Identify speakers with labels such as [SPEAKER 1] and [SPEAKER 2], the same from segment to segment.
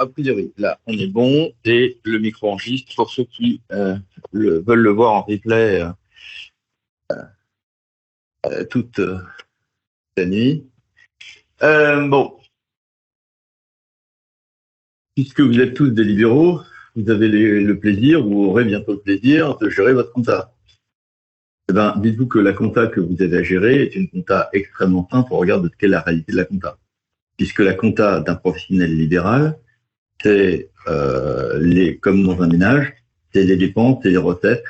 [SPEAKER 1] a priori, là, on est bon et le micro enregistre pour ceux qui veulent le voir en replay toute la nuit. Bon, puisque vous êtes tous des libéraux, vous avez le plaisir, ou aurez bientôt le plaisir, de gérer votre compta. Eh ben, dites-vous que la compta que vous avez à gérer est une compta extrêmement simple au regard de ce qu'est la réalité de la compta. Puisque la compta d'un professionnel libéral, c'est comme dans un ménage, c'est les dépenses et les recettes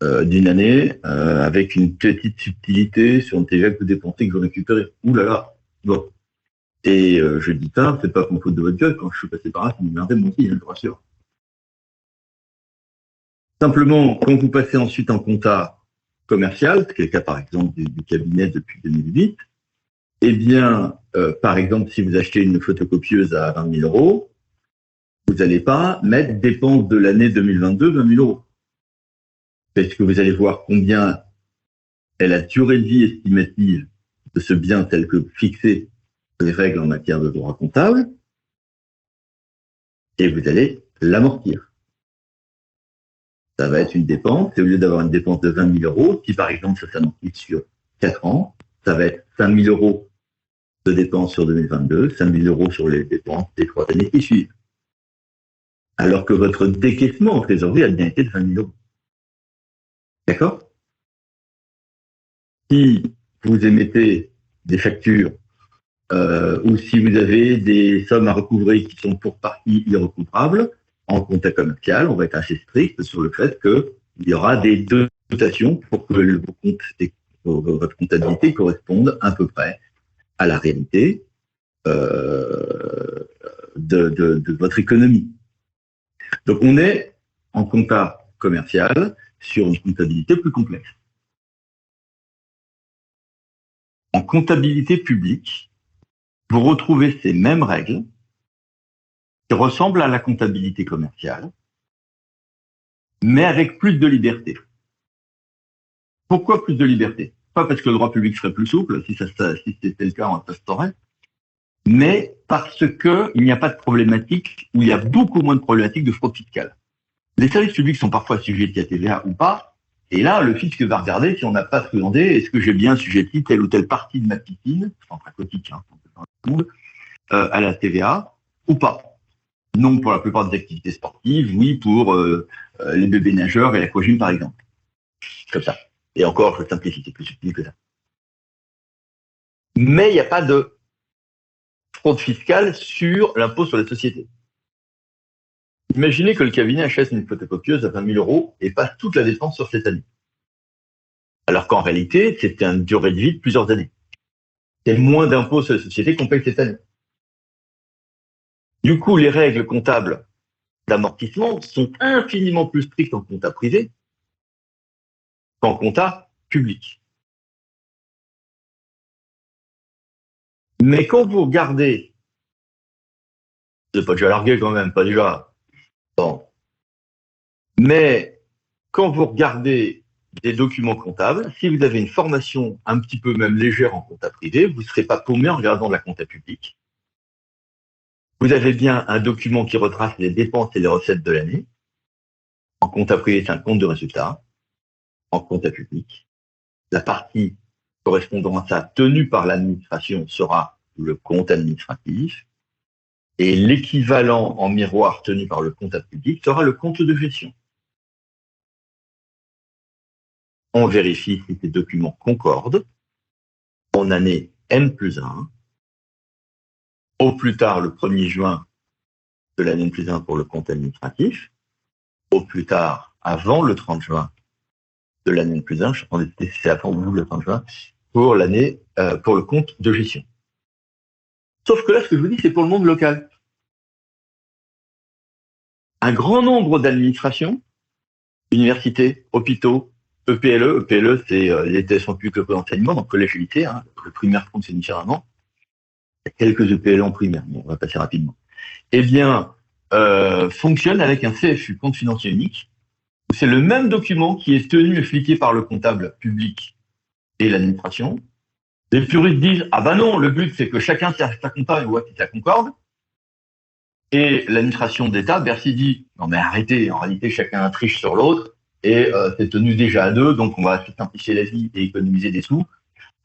[SPEAKER 1] d'une année avec une petite subtilité sur une TVA que vous dépensez que vous récupérez. Ouh là là. Bon. Et je dis ça, c'est pas pour faute de votre gueule. Quand je suis passé par là, ça m'emmerdait mon aussi, je vous rassure. Simplement, quand vous passez ensuite en compta commercial, ce qui est le cas par exemple du cabinet depuis 2008, eh bien, par exemple, si vous achetez une photocopieuse à 20 000 euros, vous n'allez pas mettre dépenses de l'année 2022 20 000 euros. Parce que vous allez voir combien est la durée de vie estimative de ce bien tel que fixé les règles en matière de droit comptable, et vous allez l'amortir. Ça va être une dépense, et au lieu d'avoir une dépense de 20 000 euros, si par exemple ça s'amortit sur 4 ans, ça va être 5 000 euros de dépenses sur 2022, 5 000 euros sur les dépenses des 3 années qui suivent. Alors que votre décaissement en trésorerie a bien été de 20 000 euros. D'accord? Si vous émettez des factures ou si vous avez des sommes à recouvrer qui sont pour partie irrecouvrables, en compta commercial, on va être assez strict sur le fait qu'il y aura des dotations pour que votre comptabilité corresponde à peu près à la réalité de votre économie. Donc on est en compta commercial sur une comptabilité plus complexe. En comptabilité publique, vous retrouvez ces mêmes règles qui ressemblent à la comptabilité commerciale, mais avec plus de liberté. Pourquoi plus de liberté? Pas parce que le droit public serait plus souple, si c'était le cas, on se saurait, mais parce qu'il n'y a pas de problématique, ou il y a beaucoup moins de problématiques de fraude fiscale. Les services publics sont parfois assujettis à TVA ou pas, et là, le fisc va regarder si on n'a pas truandé, est-ce que j'ai bien assujetti telle ou telle partie de ma piscine, c'est en pratique, à la TVA, ou pas. Non pour la plupart des activités sportives, oui pour les bébés nageurs et l'aquagym par exemple. Comme ça. Et encore, je simplifie, c'est plus subtil que ça. Mais il n'y a pas de fraude fiscale sur l'impôt sur les sociétés. Imaginez que le cabinet achète une photocopieuse à 20 000 euros et passe toute la dépense sur cette année. Alors qu'en réalité, c'est une durée de vie de plusieurs années. C'est moins d'impôts sur les sociétés qu'on paye cette année. Du coup, les règles comptables d'amortissement sont infiniment plus strictes en compta privé qu'en compta public. Mais quand vous regardez, c'est pas déjà largué quand même, pas déjà. Bon. Mais quand vous regardez des documents comptables, si vous avez une formation un petit peu même légère en compta privé, vous ne serez pas paumé en regardant de la compta publique. Vous avez bien un document qui retrace les dépenses et les recettes de l'année. En compta privé, c'est un compte de résultat. En compta public, la partie correspondant à ça tenue par l'administration sera le compte administratif. Et l'équivalent en miroir tenu par le comptable public sera le compte de gestion. On vérifie si ces documents concordent en année N+1, au plus tard le 1er juin de l'année N+1 pour le compte administratif, au plus tard avant le 30 juin de l'année N+1, je pense que c'est avant ou le 30 juin, pour l'année pour le compte de gestion. Sauf que là, ce que je vous dis, c'est pour le monde local. Un grand nombre d'administrations, universités, hôpitaux, EPLE, c'est les établissements publics locaux d'enseignement, donc collège et lycée, le primaire fonctionne différemment. Il y a quelques EPLE en primaire, mais on va passer rapidement. Eh bien, fonctionne avec un CFU, compte financier unique. C'est le même document qui est tenu et fliqué par le comptable public et l'administration. Les puristes disent, ah ben non, le but c'est que chacun fasse sa compta et voit si ça concorde. Et l'administration d'État, Bercy dit non mais arrêtez, en réalité chacun triche sur l'autre et c'est tenu déjà à deux, donc on va simplifier la vie et économiser des sous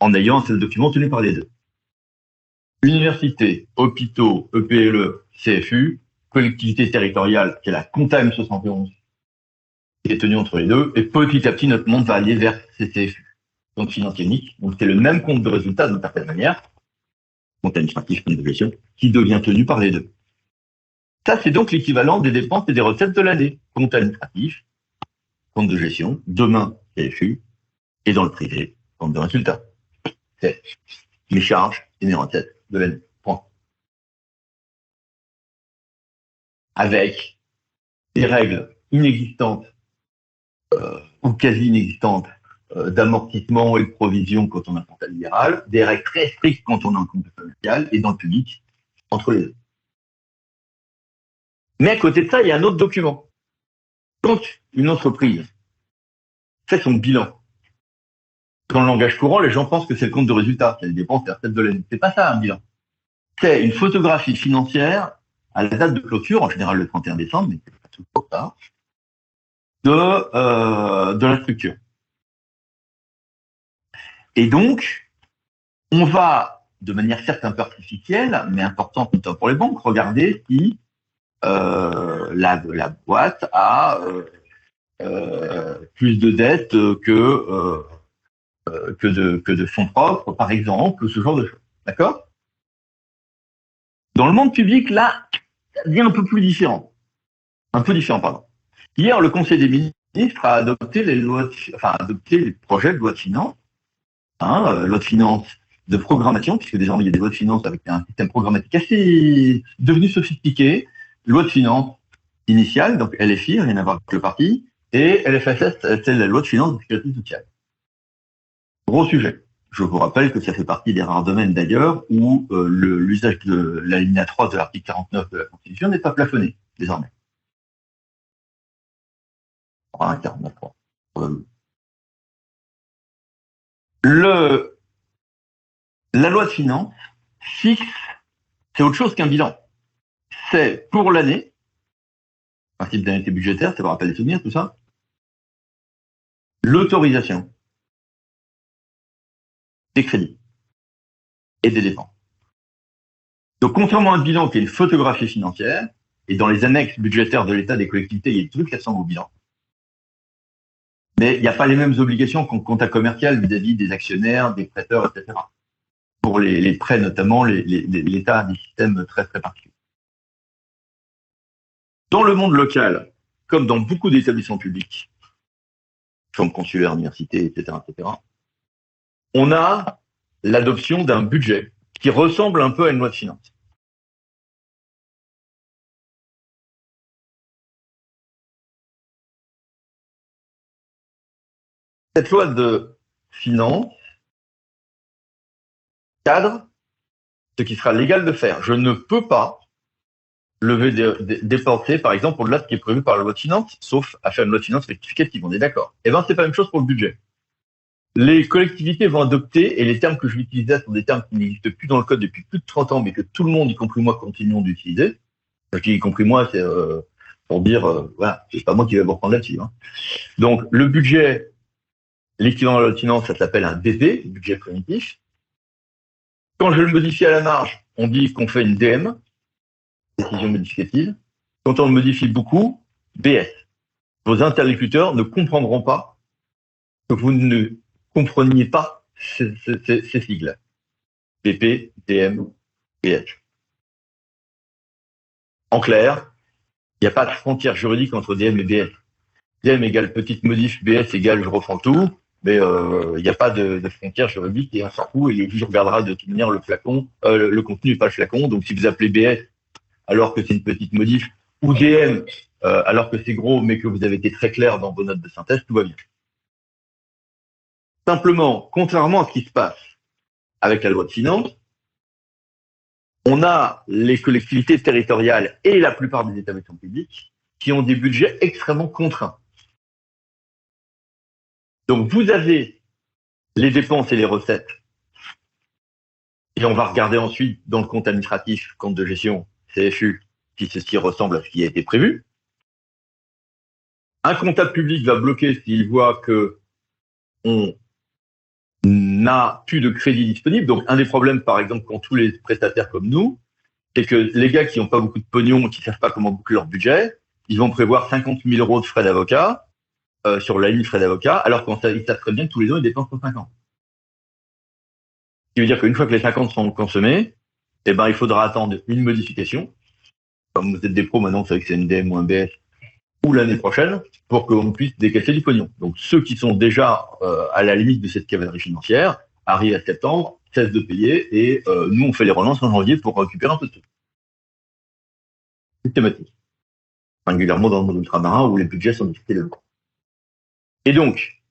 [SPEAKER 1] en ayant un seul document tenu par les deux. Universités, hôpitaux, EPLE, CFU, collectivité territoriale, qui est la compta M71, qui est tenue entre les deux, et petit à petit notre monde va aller vers CCFU, donc financier unique. Donc c'est le même compte de résultat d'une certaine manière, compte administratif, compte de gestion, qui devient tenu par les deux. Ça, c'est donc l'équivalent des dépenses et des recettes de l'année. Compte administratif, compte de gestion, demain, CFU, et dans le privé, compte de résultat. C'est mes charges et mes recettes de l'année. Point. Avec des règles inexistantes ou quasi inexistantes d'amortissement et de provision quand on a un compte libéral, des règles très strictes quand on a un compte commercial et dans le public, entre les deux. Mais à côté de ça, il y a un autre document. Quand une entreprise fait son bilan, dans le langage courant, les gens pensent que c'est le compte de résultat, c'est les dépenses et les recettes de l'année. C'est pas ça un bilan. C'est une photographie financière à la date de clôture, en général le 31 décembre, mais c'est pas toujours ça, de la structure. Et donc, on va, de manière certes un peu artificielle, mais importante notamment pour les banques, regarder si la boîte a plus de dettes que de fonds propres, par exemple, ce genre de choses. D'accord? Dans le monde public, là, ça devient un peu plus différent. Un peu différent, pardon. Hier, le Conseil des ministres a adopté adopté les projets de loi de finances, loi de finances de programmation, puisque désormais il y a des lois de finances avec un système programmatique assez devenu sophistiqué, loi de finances initiale, donc LFI, rien à voir avec le parti, et LFSS, c'est la loi de finances de sécurité sociale. Gros sujet. Je vous rappelle que ça fait partie des rares domaines d'ailleurs où l'usage de l'alinéa 3 de l'article 49 de la Constitution n'est pas plafonné, désormais. Enfin, 49.3. La loi de finances fixe, c'est autre chose qu'un bilan. C'est pour l'année, principe d'année budgétaire, ça vous rappelle les souvenirs, tout ça, l'autorisation des crédits et des dépenses. Donc, contrairement à un bilan qui est une photographie financière, et dans les annexes budgétaires de l'État des collectivités, il y a des trucs qui ressemblent au bilan. Mais il n'y a pas les mêmes obligations qu'en compta commercial vis-à-vis des actionnaires, des prêteurs, etc. Pour les prêts, notamment, l'État a des systèmes très, très particuliers. Dans le monde local, comme dans beaucoup d'établissements publics, chambres consulaires, universités, etc., on a l'adoption d'un budget qui ressemble un peu à une loi de finances. Cette loi de finances cadre ce qui sera légal de faire. Je ne peux pas lever dépenser, par exemple, au-delà de ce qui est prévu par la loi de finances, sauf à faire une loi de finances rectificative, on est d'accord. Eh bien, c'est pas la même chose pour le budget. Les collectivités vont adopter, et les termes que je vais utiliser sont des termes qui n'existent plus dans le code depuis plus de 30 ans, mais que tout le monde, y compris moi, continuons d'utiliser. Je dis y compris moi, c'est pour dire, voilà, c'est pas moi qui vais vous reprendre là-dessus. Donc, le budget, l'équivalent de la loi de finances, ça s'appelle un DP, budget primitif. Quand je le modifie à la marge, on dit qu'on fait une DM, décision modificative. Quand on le modifie beaucoup, BS. Vos interlocuteurs ne comprendront pas que vous ne compreniez pas ces sigles. BP, DM, BS. En clair, il n'y a pas de frontière juridique entre DM et BS. DM égale petite modif, BS égale je reprends tout, mais il n'y a pas de frontière juridique et on s'en fout, et le juge regardera de toute manière le flacon, le contenu et pas le flacon. Donc si vous appelez BS alors que c'est une petite modif, ou DM alors que c'est gros mais que vous avez été très clair dans vos notes de synthèse, tout va bien. Simplement, contrairement à ce qui se passe avec la loi de finances, on a les collectivités territoriales et la plupart des établissements publics qui ont des budgets extrêmement contraints. Donc vous avez les dépenses et les recettes, et on va regarder ensuite dans le compte administratif, compte de gestion, CFU, si ceci ressemble à ce qui a été prévu. Un comptable public va bloquer s'il voit que on n'a plus de crédit disponible. Donc, un des problèmes, par exemple, qu'ont tous les prestataires comme nous, c'est que les gars qui n'ont pas beaucoup de pognon, qui ne savent pas comment boucler leur budget, ils vont prévoir 50 000 euros de frais d'avocat sur la ligne frais d'avocat, alors qu'ils savent très bien que tous les ans, ils dépensent 150. Ce qui veut dire qu'une fois que les 50 seront consommés, eh ben, il faudra attendre une modification. Comme vous êtes des pros maintenant, vous savez que c'est une DM ou un BS, ou l'année prochaine, pour qu'on puisse décaisser du pognon. Donc ceux qui sont déjà à la limite de cette cavalerie financière arrivent à septembre, cessent de payer, et nous, on fait les relances en janvier pour récupérer un peu de tout. Systématique. Singulièrement dans le monde ultramarin où les budgets sont difficiles. Et donc,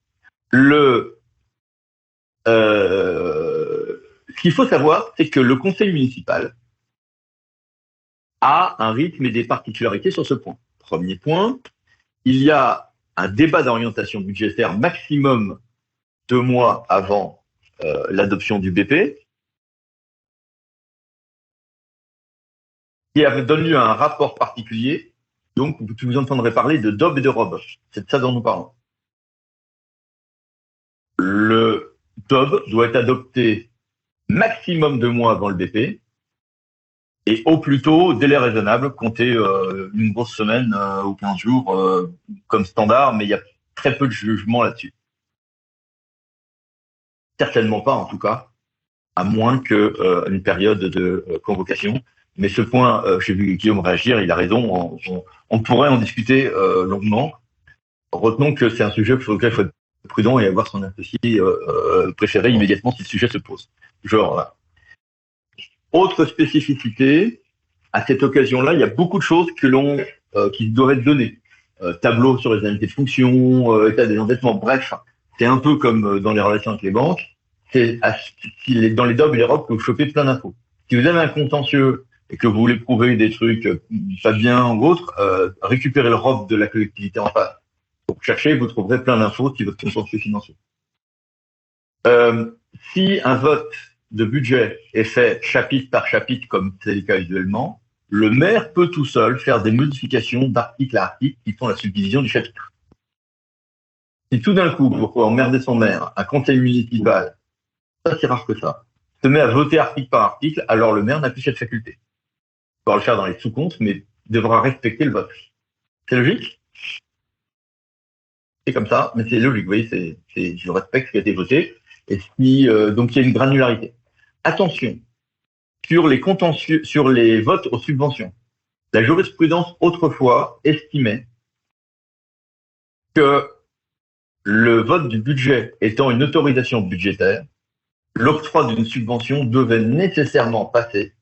[SPEAKER 1] ce qu'il faut savoir, c'est que le conseil municipal a un rythme et des particularités sur ce point. Premier point, il y a un débat d'orientation budgétaire maximum 2 mois avant l'adoption du BP, qui donne lieu à un rapport particulier. Donc, vous entendrez parler de DOB et de ROB. C'est de ça dont nous parlons. Le DOB doit être adopté maximum 2 mois avant le BP, et au plus tôt, délai raisonnable, compter une grosse semaine ou 15 jours comme standard, mais il y a très peu de jugement là-dessus. Certainement pas, en tout cas, à moins qu'une période de convocation. Mais ce point, j'ai vu Guillaume réagir, il a raison, on pourrait en discuter longuement. Retenons que c'est un sujet sur lequel il faut être prudent et avoir son associé préféré immédiatement si le sujet se pose. Genre, là. Autre spécificité, à cette occasion-là, il y a beaucoup de choses qui doivent être données. Tableau sur les indemnités de fonction, état des endettements, bref, c'est un peu comme dans les relations avec les banques. C'est dans les DOB et les ROB que vous chopez plein d'infos. Si vous avez un contentieux et que vous voulez prouver des trucs pas bien ou autre, récupérez le ROB de la collectivité en face. Pour chercher, vous trouverez plein d'infos si votre contentieux financier. Si un vote de budget est fait chapitre par chapitre, comme c'est le cas usuellement, le maire peut tout seul faire des modifications d'article à article qui font la subdivision du chapitre. Si tout d'un coup, pour emmerder son maire, un conseil municipal, ça c'est rare que ça, se met à voter article par article, alors le maire n'a plus cette faculté. Il pourra le faire dans les sous-comptes, mais devra respecter le vote. C'est logique? C'est comme ça, mais c'est logique, vous voyez, je respecte ce qui a été voté, et donc il y a une granularité. Attention, sur les contentieux, sur les votes aux subventions, la jurisprudence autrefois estimait que le vote du budget étant une autorisation budgétaire, l'octroi d'une subvention devait nécessairement passer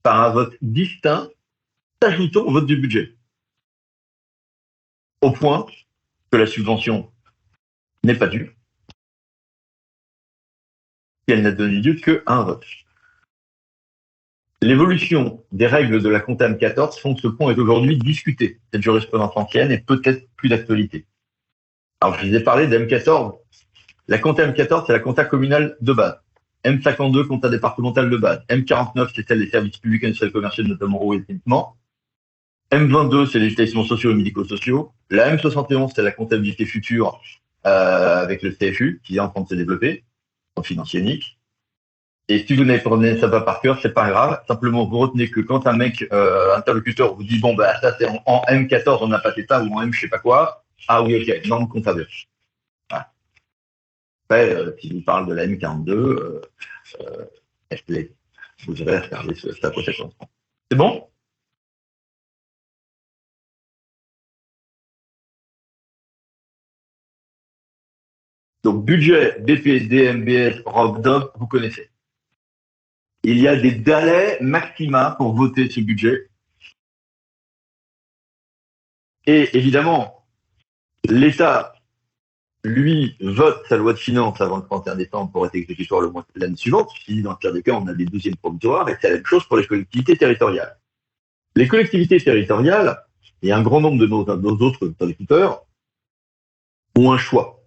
[SPEAKER 1] par un vote distinct s'ajoutant au vote du budget. Au point que la subvention n'est pas due, et elle n'a donné lieu qu'à un vote. L'évolution des règles de la compta M14 font que ce point est aujourd'hui discuté. Cette jurisprudence ancienne est peut-être plus d'actualité. Alors, je vous ai parlé de M14. La compta M14, c'est la compta communale de base. M52, compta départementale de base. M49, c'est celle des services publics industriels commerciaux, notamment eau et assainissement. M22, c'est les établissements sociaux et médico-sociaux. La M71, c'est la comptabilité future avec le CFU, qui est en train de se développer, en financier unique. Et si vous n'avez pas ça pas par cœur, c'est pas grave. Simplement, vous retenez que quand un mec, interlocuteur, vous dit bon bah ça c'est en M14 on a passé ça ou en M je sais pas quoi. Ah oui ok, norme comptable. Voilà. Après, si je vous parle de la M42, vous aurez à regarder sa protection. C'est bon? Donc budget, BP, DMBS, ROB, DOB, vous connaissez. Il y a des délais maxima pour voter ce budget. Et évidemment, l'État, lui, vote sa loi de finances avant le 31 décembre pour être exécutoire l'année suivante. Si dans le pire des cas, on a des douzièmes provisoires, et c'est la même chose pour les collectivités territoriales. Les collectivités territoriales, et un grand nombre de nos autres interlocuteurs, ont un choix.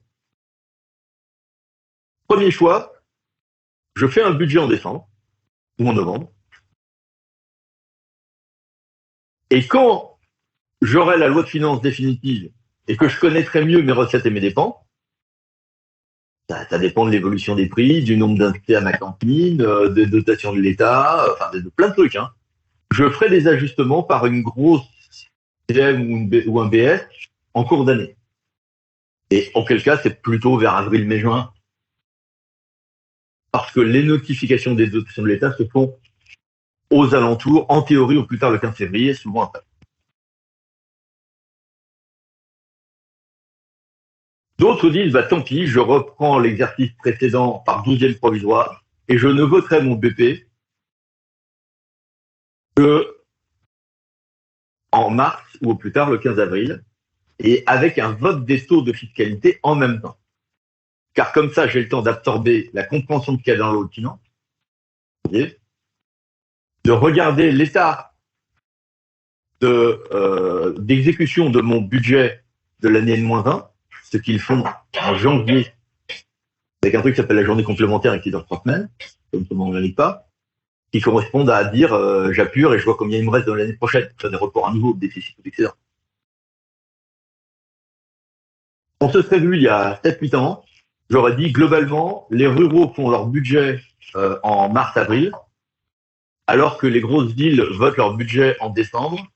[SPEAKER 1] Premier choix, je fais un budget en décembre ou en novembre. Et quand j'aurai la loi de finances définitive et que je connaîtrai mieux mes recettes et mes dépenses, ça dépend de l'évolution des prix, du nombre d'invités à ma cantine, des dotations de l'État, enfin de plein de trucs. Hein. Je ferai des ajustements par une grosse CM ou un BS en cours d'année. Et auquel cas, c'est plutôt vers avril, mai, juin. Parce que les notifications des dotations de l'État se font aux alentours, en théorie, au plus tard le 15 février, souvent après. D'autres disent, bah tant pis, je reprends l'exercice précédent par 12e provisoire et je ne voterai mon BP que en mars ou au plus tard le 15 avril, et avec un vote des taux de fiscalité en même temps. Car comme ça, j'ai le temps d'absorber la compréhension qu'il y a dans l'eau de finance, de regarder l'état d'exécution de mon budget de l'année N-1, ce qu'ils font en janvier, avec un truc qui s'appelle la journée complémentaire et qui dure 3 semaines, comme on ne l'indique pas, qui correspondent à dire j'appure et je vois combien il me reste dans l'année prochaine, faire des reports à nouveau, déficit, etc. On se serait vu il y a 7-8 ans, j'aurais dit globalement, les ruraux font leur budget en mars-avril, alors que les grosses villes votent leur budget en décembre,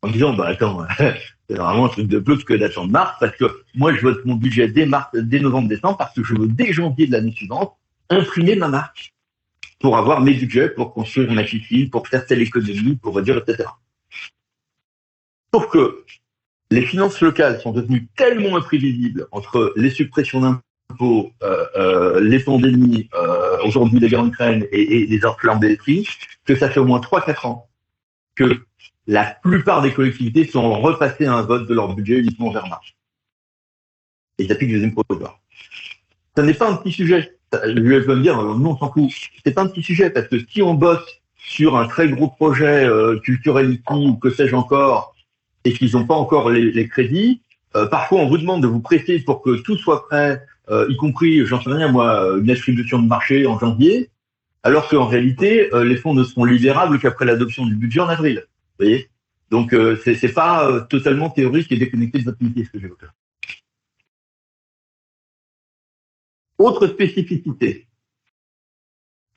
[SPEAKER 1] en disant bah attends, c'est vraiment un truc de plus que d'attendre mars, parce que moi je vote mon budget dès novembre-décembre, parce que je veux dès janvier de l'année suivante imprimer ma marque pour avoir mes budgets, pour construire ma piscine, pour faire telle économie, pour réduire, etc. Sauf que les finances locales sont devenues tellement imprévisibles entre les suppressions d'impôts, les pandémies, aujourd'hui les guerres en Ukraine et les enflammées des prix, que ça fait au moins 3-4 ans que la plupart des collectivités sont repassées à un vote de leur budget uniquement vers mars. Et ils appliquent le deuxième provisoire. Ça n'est pas un petit sujet. Je vais me dire, non, on s'en fout. C'est pas un petit sujet, parce que si on bosse sur un très gros projet culturel ou que sais-je encore, et qu'ils n'ont pas encore les crédits, parfois on vous demande de vous presser pour que tout soit prêt, y compris, j'en sais rien moi, une attribution de marché en janvier, alors qu'en réalité, les fonds ne seront libérables qu'après l'adoption du budget en avril. Vous voyez. Donc c'est pas totalement théorique et déconnecté de votre métier, ce que j'évoque là. Autre spécificité,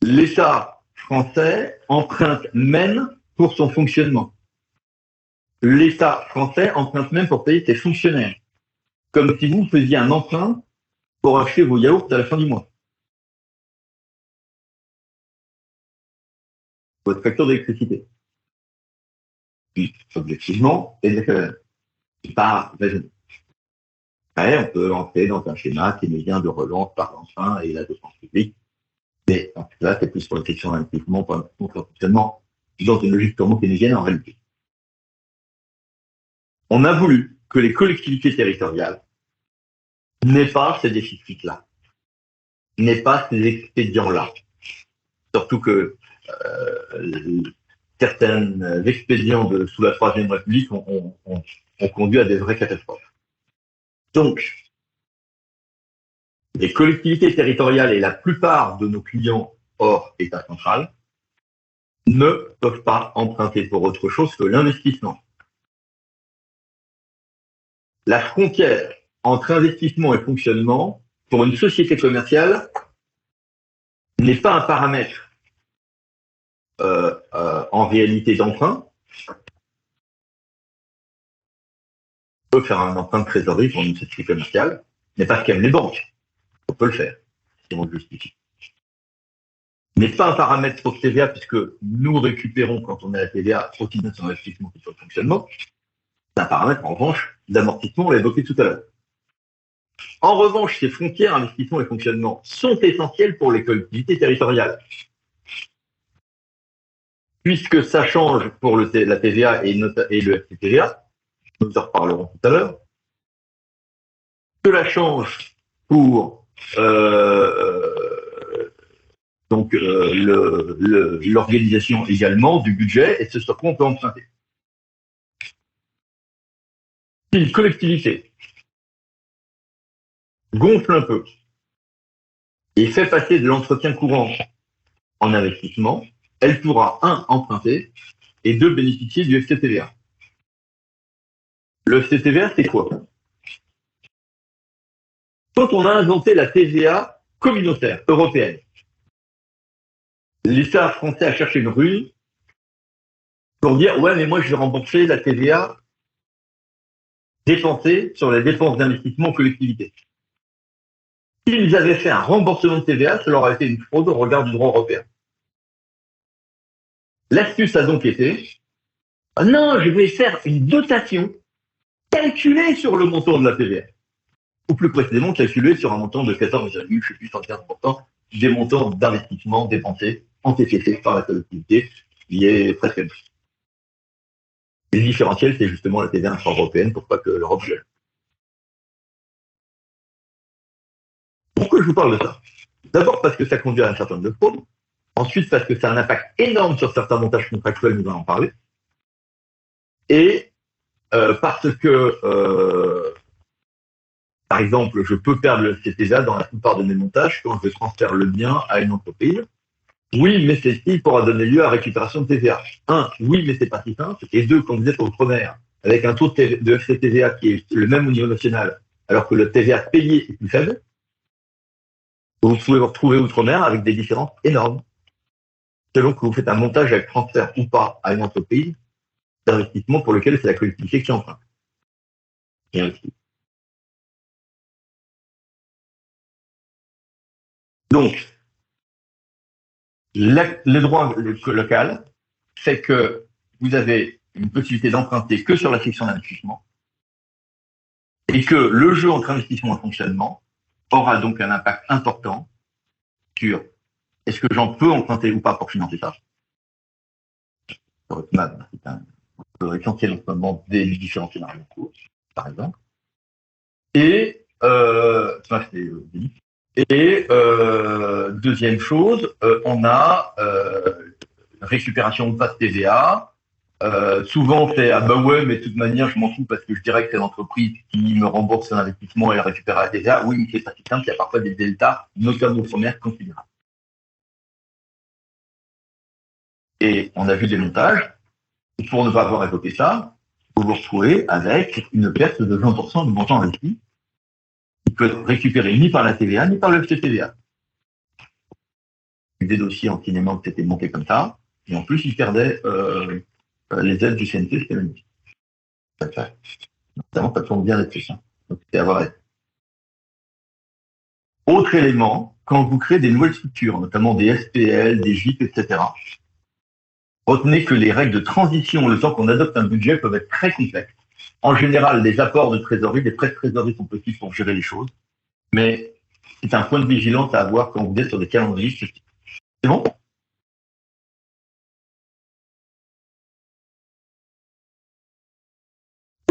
[SPEAKER 1] l'État français emprunte même pour son fonctionnement. L'État français emprunte même pour payer ses fonctionnaires. Comme si vous faisiez un emprunt pour acheter vos yaourts à la fin du mois. Votre facture d'électricité. Puis, objectivement, c'est pas raisonnable. Après, on peut entrer dans un schéma keynésien de relance par l'emprunt et la dépense publique. Mais en tout cas, c'est plus pour la question d'investissement, pour le fonctionnement, dans une logique purement keynésienne en réalité. On a voulu que les collectivités territoriales n'aient pas ces déficits-là, n'aient pas ces expédients-là. Surtout que certains expédients sous la Troisième République ont conduit à des vraies catastrophes. Donc, les collectivités territoriales et la plupart de nos clients hors État central ne peuvent pas emprunter pour autre chose que l'investissement. La frontière entre investissement et fonctionnement, pour une société commerciale, n'est pas un paramètre en réalité d'emprunt. On peut faire un emprunt de trésorerie pour une société commerciale, n'est pas ce qu'aiment les banques. On peut le faire, si on le justifie. N'est pas un paramètre pour TVA, puisque nous récupérons, quand on est à la TVA, aussi bien sur l'investissement que sur le fonctionnement. C'est un paramètre, en revanche, d'amortissement, on l'a évoqué tout à l'heure. En revanche, ces frontières, investissement et fonctionnement sont essentielles pour les collectivités territoriales. Puisque ça change pour la TVA et le FCTVA, nous en reparlerons tout à l'heure, cela change pour l'organisation également du budget et ce sur quoi on peut emprunter. Si une collectivité gonfle un peu et fait passer de l'entretien courant en investissement, elle pourra, 1, emprunter et 2, bénéficier du FCTVA. Le FCTVA, c'est quoi? Quand on a inventé la TVA communautaire européenne, l'État français a cherché une rue pour dire ouais, mais moi je vais rembourser la TVA dépensée sur les dépenses d'investissement en collectivité. S'ils avaient fait un remboursement de TVA, ça leur aurait été une fraude au regard du droit européen. L'astuce a donc été ah non, je vais faire une dotation calculée sur le montant de la TVA. Ou plus précisément, calculée sur un montant de 14, je sais plus, 115% des montants d'investissement dépensés en TTC par la collectivité, qui est presque le plus. Le différentiel, c'est justement la TVA intra-européenne pour pas que l'Europe gèle. Pourquoi je vous parle de ça? D'abord parce que ça conduit à un certain nombre de fraudes. Ensuite, parce que ça a un impact énorme sur certains montages contractuels, nous allons en parler. Et parce que, par exemple, je peux perdre le CTVA dans la plupart de mes montages quand je transfère le bien à une entreprise. Oui, mais celle-ci pourra donner lieu à récupération de TVA. Un, oui, mais c'est pas si simple. Et deux, quand vous êtes outre-mer, avec un taux de FCTVA qui est le même au niveau national, alors que le TVA payé est plus faible, vous pouvez vous retrouver outre-mer avec des différences énormes. Selon que vous faites un montage avec transfert ou pas à une entreprise d'investissement pour lequel c'est la collectivité qui emprunte. Et ainsi. Donc, le droit local fait que vous avez une possibilité d'emprunter que sur la section d'investissement et que le jeu entre investissement et fonctionnement aura donc un impact important sur est-ce que j'en peux emprunter ou pas pour financer ça. C'est essentiel en ce moment des différents scénarios en cours, par exemple. Et deuxième chose, on a récupération ou pas de TVA. Souvent, c'est ah bah ouais, mais de toute manière, je m'en fous parce que je dirais que c'est l'entreprise qui me rembourse son investissement et récupère la TVA. Oui, mais c'est pas si simple, il y a parfois des deltas, notamment outre-mer, considérables. Et on a vu des montages, pour ne pas avoir évoqué ça, vous vous retrouvez avec une perte de 20% du montant investi, qui peut être récupéré ni par la TVA, ni par le FCTVA. Des dossiers en cinéma qui étaient montés comme ça, et en plus, ils perdaient les aides du CNT, c'était magnifique. Notamment, ça tourne bien là-dessus. Donc, c'était à voir. Autre élément, quand vous créez des nouvelles structures, notamment des SPL, des GIP, etc., retenez que les règles de transition, le temps qu'on adopte un budget, peuvent être très complexes. En général, les apports de trésorerie, les prêts de trésorerie sont possibles pour gérer les choses, mais c'est un point de vigilance à avoir quand vous êtes sur des calendriers. C'est bon?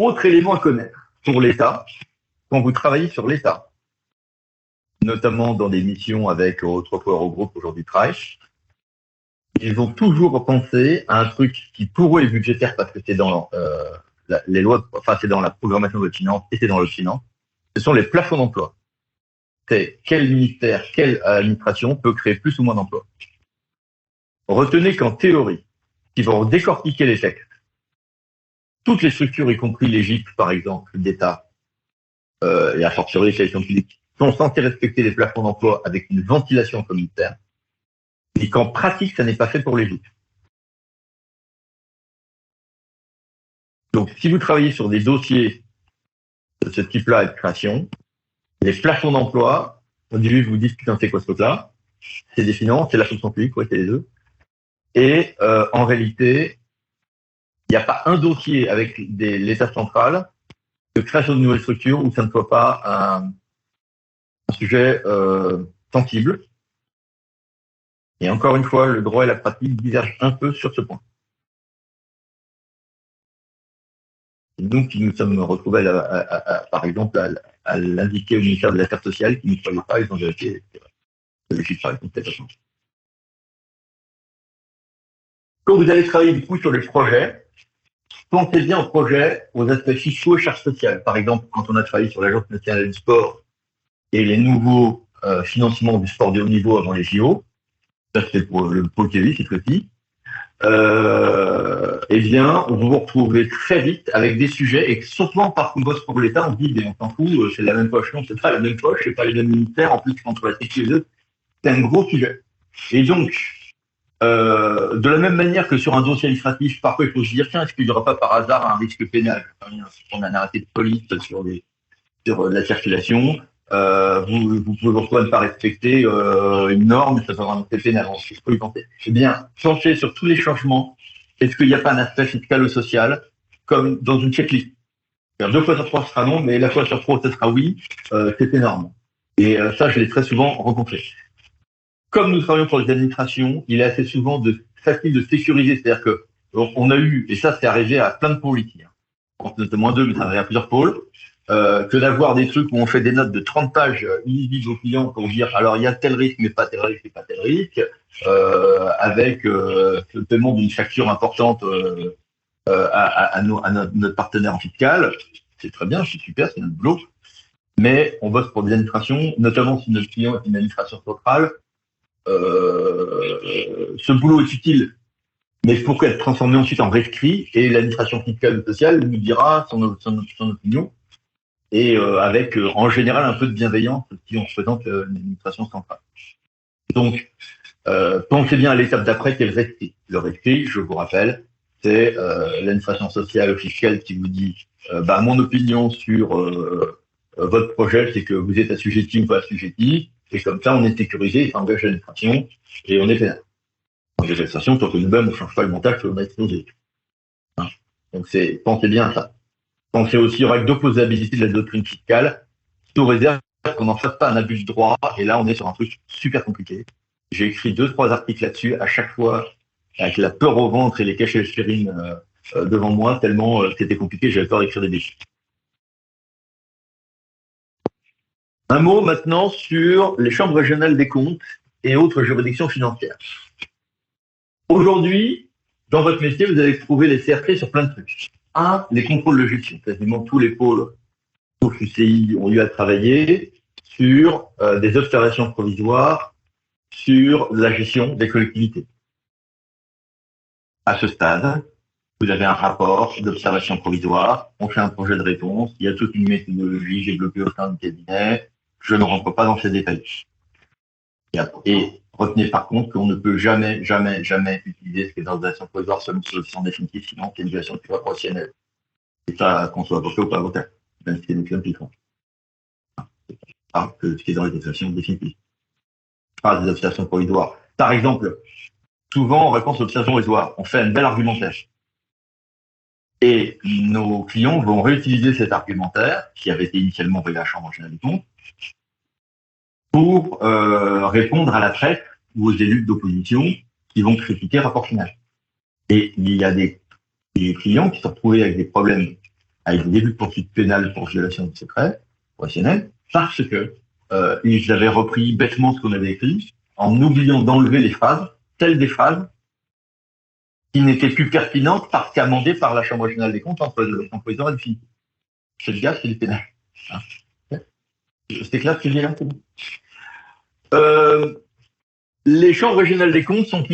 [SPEAKER 1] Autre élément à connaître pour l'État, quand vous travaillez sur l'État, notamment dans des missions avec autrefois Eurogroupe, aujourd'hui Traich, ils ont toujours pensé à un truc qui pour eux est budgétaire parce que c'est dans les lois, enfin c'est dans la programmation de finance et c'est dans le finance. Ce sont les plafonds d'emploi. C'est quel ministère, quelle administration peut créer plus ou moins d'emplois. Retenez qu'en théorie, ils vont décortiquer les textes. Toutes les structures, y compris les GIP par exemple, d'État, et à fortiori les élections publiques, sont censées respecter les plafonds d'emploi avec une ventilation communautaire, et qu'en pratique, ça n'est pas fait pour les GIP. Donc, si vous travaillez sur des dossiers de ce type-là et de création, les plafonds d'emploi, au début, vous dites, putain, c'est quoi ce truc-là? C'est des finances, c'est la fonction publique, ouais, c'est les deux. Et en réalité, il n'y a pas un dossier avec l'État central de création de nouvelles structures où ça ne soit pas un sujet sensible. Et encore une fois, le droit et la pratique divergent un peu sur ce point. Nous qui nous sommes retrouvés, par exemple, à l'indiquer au ministère de l'Affaires sociales, qui ne croyaient pas, ils ont vérifié. Quand vous allez travailler du coup sur les projets, pensez bien au projet, aux aspects fiscaux et charges sociales. Par exemple, quand on a travaillé sur l'Agence nationale du sport et les nouveaux financements du sport de haut niveau avant les JO, ça c'était pour le pôle Kévis, c'est petit. eh bien, on va vous retrouver très vite avec des sujets, et souvent, parce qu'on bosse pour l'État, on dit, mais on s'en fout, c'est la même poche. Non, c'est pas la même poche, c'est pas les mêmes ministères, en plus, entre la sécu et les deux, c'est un gros sujet. Et donc, de la même manière que sur un dossier administratif, parfois il faut se dire, tiens, est-ce qu'il n'y aura pas par hasard un risque pénal? On a un arrêté de police sur la circulation, vous pouvez vous retrouver à ne pas respecter une norme, ça sera un arrêté pénal. Il faut y penser. Eh bien, penser sur tous les changements, est-ce qu'il n'y a pas un aspect fiscal ou social, comme dans une checklist? 2 fois sur 3, ce sera non, mais la fois sur 3, ce sera oui, c'est énorme. Et ça, je l'ai très souvent rencontré. Comme nous travaillons pour les administrations, il est assez souvent facile de sécuriser. C'est-à-dire que on a eu, et ça c'est arrivé à plein de pôles ici, notamment 2, mais ça arrive à plusieurs pôles, que d'avoir des trucs où on fait des notes de 30 pages illisibles aux clients pour dire alors il y a tel risque, mais pas tel risque, et pas tel risque, avec le paiement d'une facture importante à notre partenaire fiscal. C'est très bien, c'est super, c'est notre boulot. Mais on bosse pour des administrations, notamment si notre client est une administration centrale. Ce boulot est utile, mais il faut être transformé ensuite en rescrit, et l'administration fiscale ou sociale nous dira son opinion, et avec en général un peu de bienveillance si on représente une administration centrale. Donc, pensez bien à l'étape d'après qui est le rescrit. Le rescrit, je vous rappelle, c'est l'administration sociale ou fiscale qui vous dit mon opinion sur votre projet, c'est que vous êtes assujetti ou pas assujetti, et comme ça on est sécurisé, et ça engage l'administration, et on est pénal. En l'administration, tant que nous-mêmes on ne change pas le montage que l'on a exposé. Hein. Donc pensez bien à ça. Pensez aussi aux règles d'opposabilité de la doctrine fiscale, sous réserve qu'on n'en fasse pas un abus de droit, et là on est sur un truc super compliqué. J'ai écrit 2-3 articles là-dessus, à chaque fois avec la peur au ventre et les cachets d'aspirine devant moi, tellement c'était compliqué, j'avais peur d'écrire des défis. Un mot maintenant sur les chambres régionales des comptes et autres juridictions financières. Aujourd'hui, dans votre métier, vous allez trouver les CRT sur plein de trucs. Les contrôles de gestion. Quasiment tous les pôles au UCI ont eu à travailler sur des observations provisoires sur la gestion des collectivités. À ce stade, vous avez un rapport d'observation provisoire, on fait un projet de réponse, il y a toute une méthodologie développée au sein du cabinet, je ne rentre pas dans ces détails. Et retenez par contre qu'on ne peut jamais utiliser ce qui est dans l'observation provisoire comme solution définitive, sinon c'est une violation du droit professionnel. C'est pas qu'on soit avocat ou pas avocat, même si c'est des clients qui font. Ce qui est dans les observations définitives. Des observations provisoires. Par exemple, souvent en réponse aux observations provisoires, on fait un bel argumentaire. Et nos clients vont réutiliser cet argumentaire, qui avait été initialement envoyé à la Chambre régionale des comptes, pour répondre à la presse ou aux élus d'opposition qui vont critiquer le rapport final. Et il y a des clients qui se sont retrouvés avec des problèmes, avec des débuts de poursuite pénale pour violation du secret professionnel, parce que ils avaient repris bêtement ce qu'on avait écrit, en oubliant d'enlever les phrases, telles des phrases qui n'étaient plus pertinentes parce qu'amendées par la Chambre régionale des comptes entre le provisoire et le définitif. C'est le gars, c'est le pénal. C'est clair ce que je dis là? Les chambres régionales des comptes sont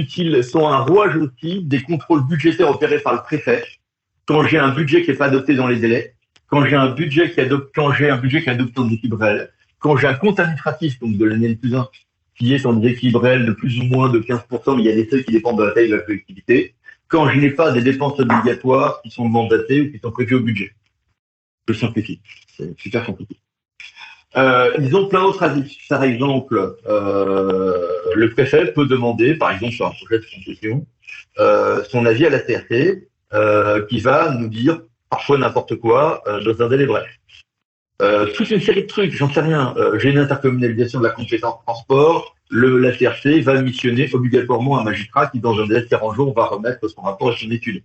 [SPEAKER 1] un rouage aussi des contrôles budgétaires opérés par le préfet. Quand j'ai un budget qui n'est pas adopté dans les délais, quand j'ai un budget qui est adopté en déséquilibre réel, quand j'ai un compte administratif, donc de l'année plus 1, qui est en déséquilibre réel de plus ou moins de 15%, mais il y a des seuils qui dépendent de la taille de la collectivité, quand je n'ai pas des dépenses obligatoires qui sont mandatées ou qui sont prévues au budget. Je simplifie. C'est super compliqué. Ils ont plein d'autres avis. Par exemple, le préfet peut demander, par exemple sur un projet de concession, son avis à la CRT, qui va nous dire parfois n'importe quoi dans un délai bref. Toute une série de trucs, j'en sais rien. J'ai une intercommunalisation de la compétence transport, la CRT va missionner obligatoirement un magistrat qui, dans un délai de 40 jours, va remettre son rapport et son étude.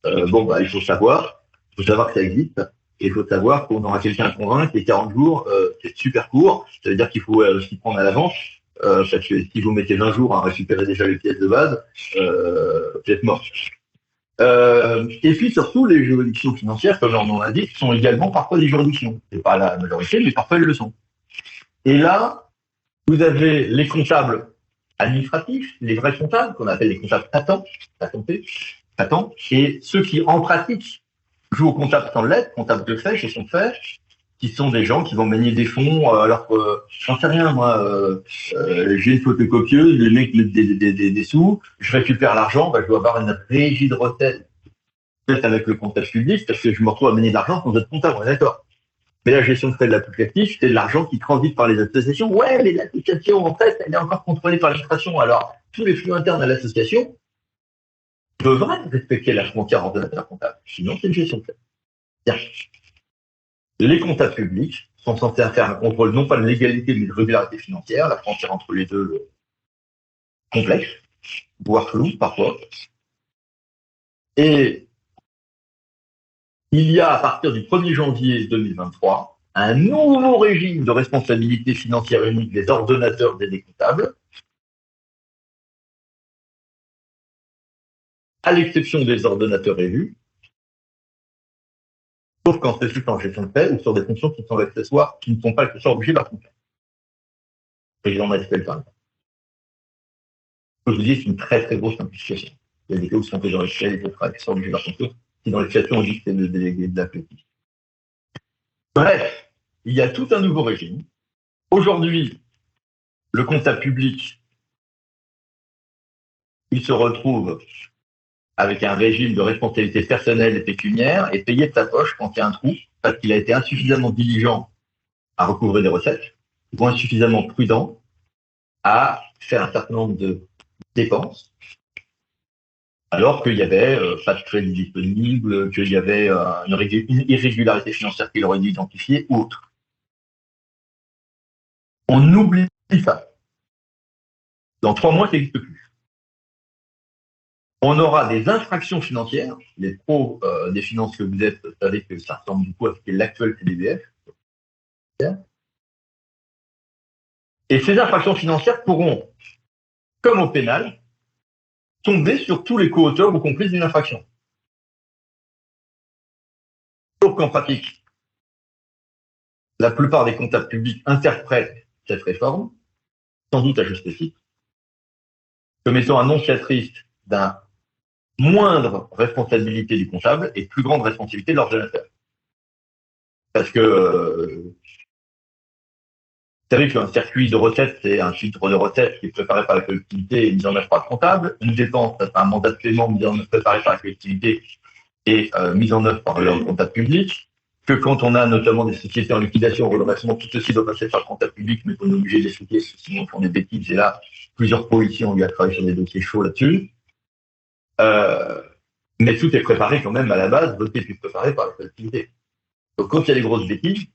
[SPEAKER 1] Il faut savoir que ça existe. Et il faut savoir qu'on aura quelqu'un à convaincre, et 40 jours, c'est super court. Ça veut dire qu'il faut s'y prendre à l'avance. Parce que si vous mettez 20 jours à récupérer déjà les pièces de base, vous êtes mort. Et puis surtout, les juridictions financières, comme on l'a dit, sont également parfois des juridictions. C'est pas la majorité, mais parfois elles le sont. Et là, vous avez les comptables administratifs, les vrais comptables, qu'on appelle les comptables patents, et ceux qui, en pratique, jouent au comptable sans lettres, comptable de fait, gestion de fait, qui sont des gens qui vont manier des fonds, alors que, j'en sais rien, moi, j'ai une photocopieuse, les mecs mettent des sous, je récupère l'argent, bah, je dois avoir une régie de recettes, peut-être avec le comptable public, parce que je me retrouve à manier de l'argent sans être comptable, on est d'accord. Mais la gestion de frais de l'applicatif, c'est de l'argent qui transite par les associations. Ouais, mais l'association, en fait, elle est encore contrôlée par l'administration. Alors, tous les flux internes à l'association devraient respecter la frontière ordonnateur comptable. Sinon, c'est une gestion de frais. Bien. Les comptables publics sont censés faire un contrôle non pas de légalité, mais de régularité financière. La frontière entre les deux complexe, voire floue parfois. Et il y a, à partir du 1er janvier 2023, un nouveau régime de responsabilité financière unique des ordonnateurs et des comptables, à l'exception des ordonnateurs élus, sauf quand c'est juste en gestion de paie ou sur des fonctions qui sont accessoires, qui ne sont pas accessoires obligés de la fonction. Président Maspel, par exemple. Je vous dis, c'est une très très grosse simplification. Il y a des cas où sont faits dans les faits, les autres accessoires obligés de la fonction, qui dans les situations on dit que c'est le délégué de la politique. Bref, il y a tout un nouveau régime. Aujourd'hui, le comptable public, il se retrouve avec un régime de responsabilité personnelle et pécuniaire et payé de sa poche quand il y a un trou, parce qu'il a été insuffisamment diligent à recouvrer des recettes, ou insuffisamment prudent à faire un certain nombre de dépenses, alors qu'il n'y avait pas de crédit disponible, qu'il y avait une irrégularité financière qu'il aurait dû identifier, ou autre. On oublie ça. Dans 3 mois, ça n'existe plus. On aura des infractions financières. Les pros des finances que vous êtes savez que ça ressemble beaucoup à ce qu'est l'actuel CDBF. Et ces infractions financières pourront, comme au pénal, tomber sur tous les co-auteurs ou complices d'une infraction. Sauf qu'en pratique, la plupart des comptables publics interprètent cette réforme, sans doute à juste titre, comme étant annonciatrice d'un moindre responsabilité du comptable et plus grande responsabilité de l'ordonnateur. Parce que vous savez qu'un circuit de recette, c'est un titre de recette qui est préparé par la collectivité et mis en œuvre par le comptable. Une dépense, c'est un mandat de paiement préparé par la collectivité et mise en œuvre par le comptable public. Que quand on a notamment des sociétés en liquidation, redressement, tout ceci doit passer par le comptable public, mais on est obligé de les soutenir, sinon on font des bêtises. Et là, plusieurs policiers ont eu à travailler sur des dossiers chauds là-dessus. Mais tout est préparé quand même à la base, voté puis préparé par la collectivité. Donc quand il y a des grosses bêtises,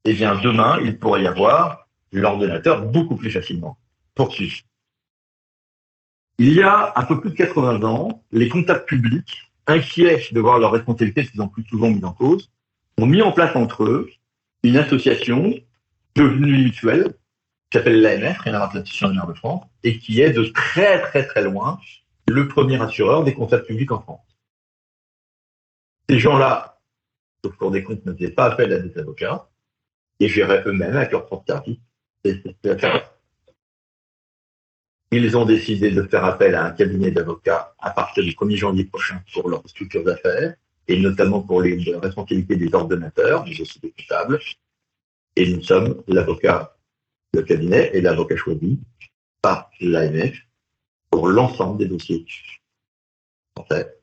[SPEAKER 1] eh bien demain, il pourrait y avoir l'ordonnateur beaucoup plus facilement poursuivi. Il y a un peu plus de 80 ans, les comptables publics, inquiets de voir leurs responsabilités de plus en plus souvent mises en cause, ont mis en place entre eux une association devenue mutuelle, qui s'appelle l'AMF, rien à voir avec l'Association des maires de France, et qui est de très très très loin le premier assureur des comptables publics en France. Ces gens-là, sauf pour des comptes, ne faisaient pas appel à des avocats, et géraient eux-mêmes avec leur propre service. Ils ont décidé de faire appel à un cabinet d'avocats à partir du 1er janvier prochain pour leurs structures d'affaires, et notamment pour les responsabilités des ordonnateurs, mais aussi des comptables. Et nous sommes l'avocat, le cabinet et l'avocat choisi par l'AMF pour l'ensemble des dossiers français,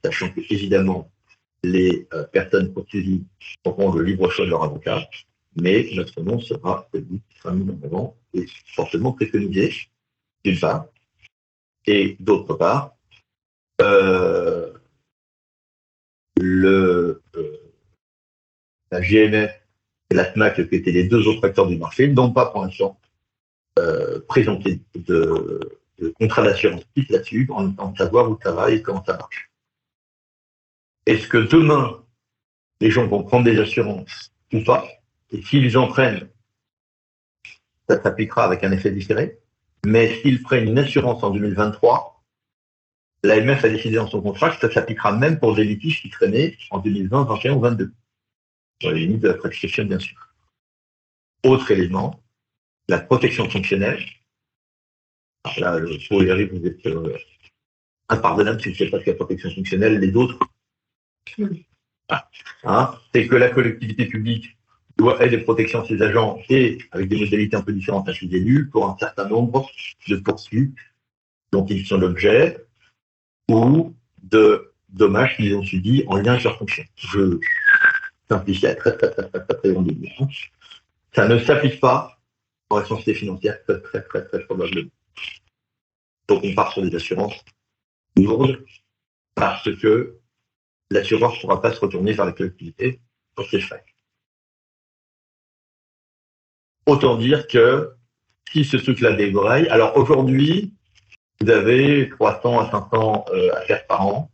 [SPEAKER 1] sachant que, évidemment, les personnes poursuivies auront le libre choix de leur avocat, mais notre nom sera celui qui sera mis en avant et fortement préconisé, d'une part, et d'autre part, la GMF et la SMAC, qui étaient les deux autres acteurs du marché, n'ont pas pour l'instant présenté de contrat d'assurance là-dessus, en tentant de savoir où ça va et comment ça marche. Est-ce que demain, les gens vont prendre des assurances ou pas? Et s'ils en prennent, ça s'appliquera avec un effet différé. Mais s'ils prennent une assurance en 2023, l'AMF a décidé dans son contrat que ça s'appliquera même pour des litiges qui traînaient en 2020, 2021 ou 2022. Dans les limites de la prescription, bien sûr. Autre élément, la protection fonctionnelle. Alors là, pour les risques, vous êtes impardonnable si vous ne faites pas de la protection fonctionnelle. Les autres, hein, c'est que la collectivité publique doit aider protection à ses agents et avec des modalités un peu différentes à ses élus pour un certain nombre de poursuites dont ils sont l'objet ou de dommages qu'ils ont subis en lien avec leur fonction. Je simplifie à très grande limite. Ça ne s'applique pas en responsabilité financière très probablement. Donc on part sur des assurances lourdes parce que l'assureur ne pourra pas se retourner vers la collectivité pour ses frais. Autant dire que si ce truc-là débraye, alors aujourd'hui, vous avez 300 à 500 affaires par an.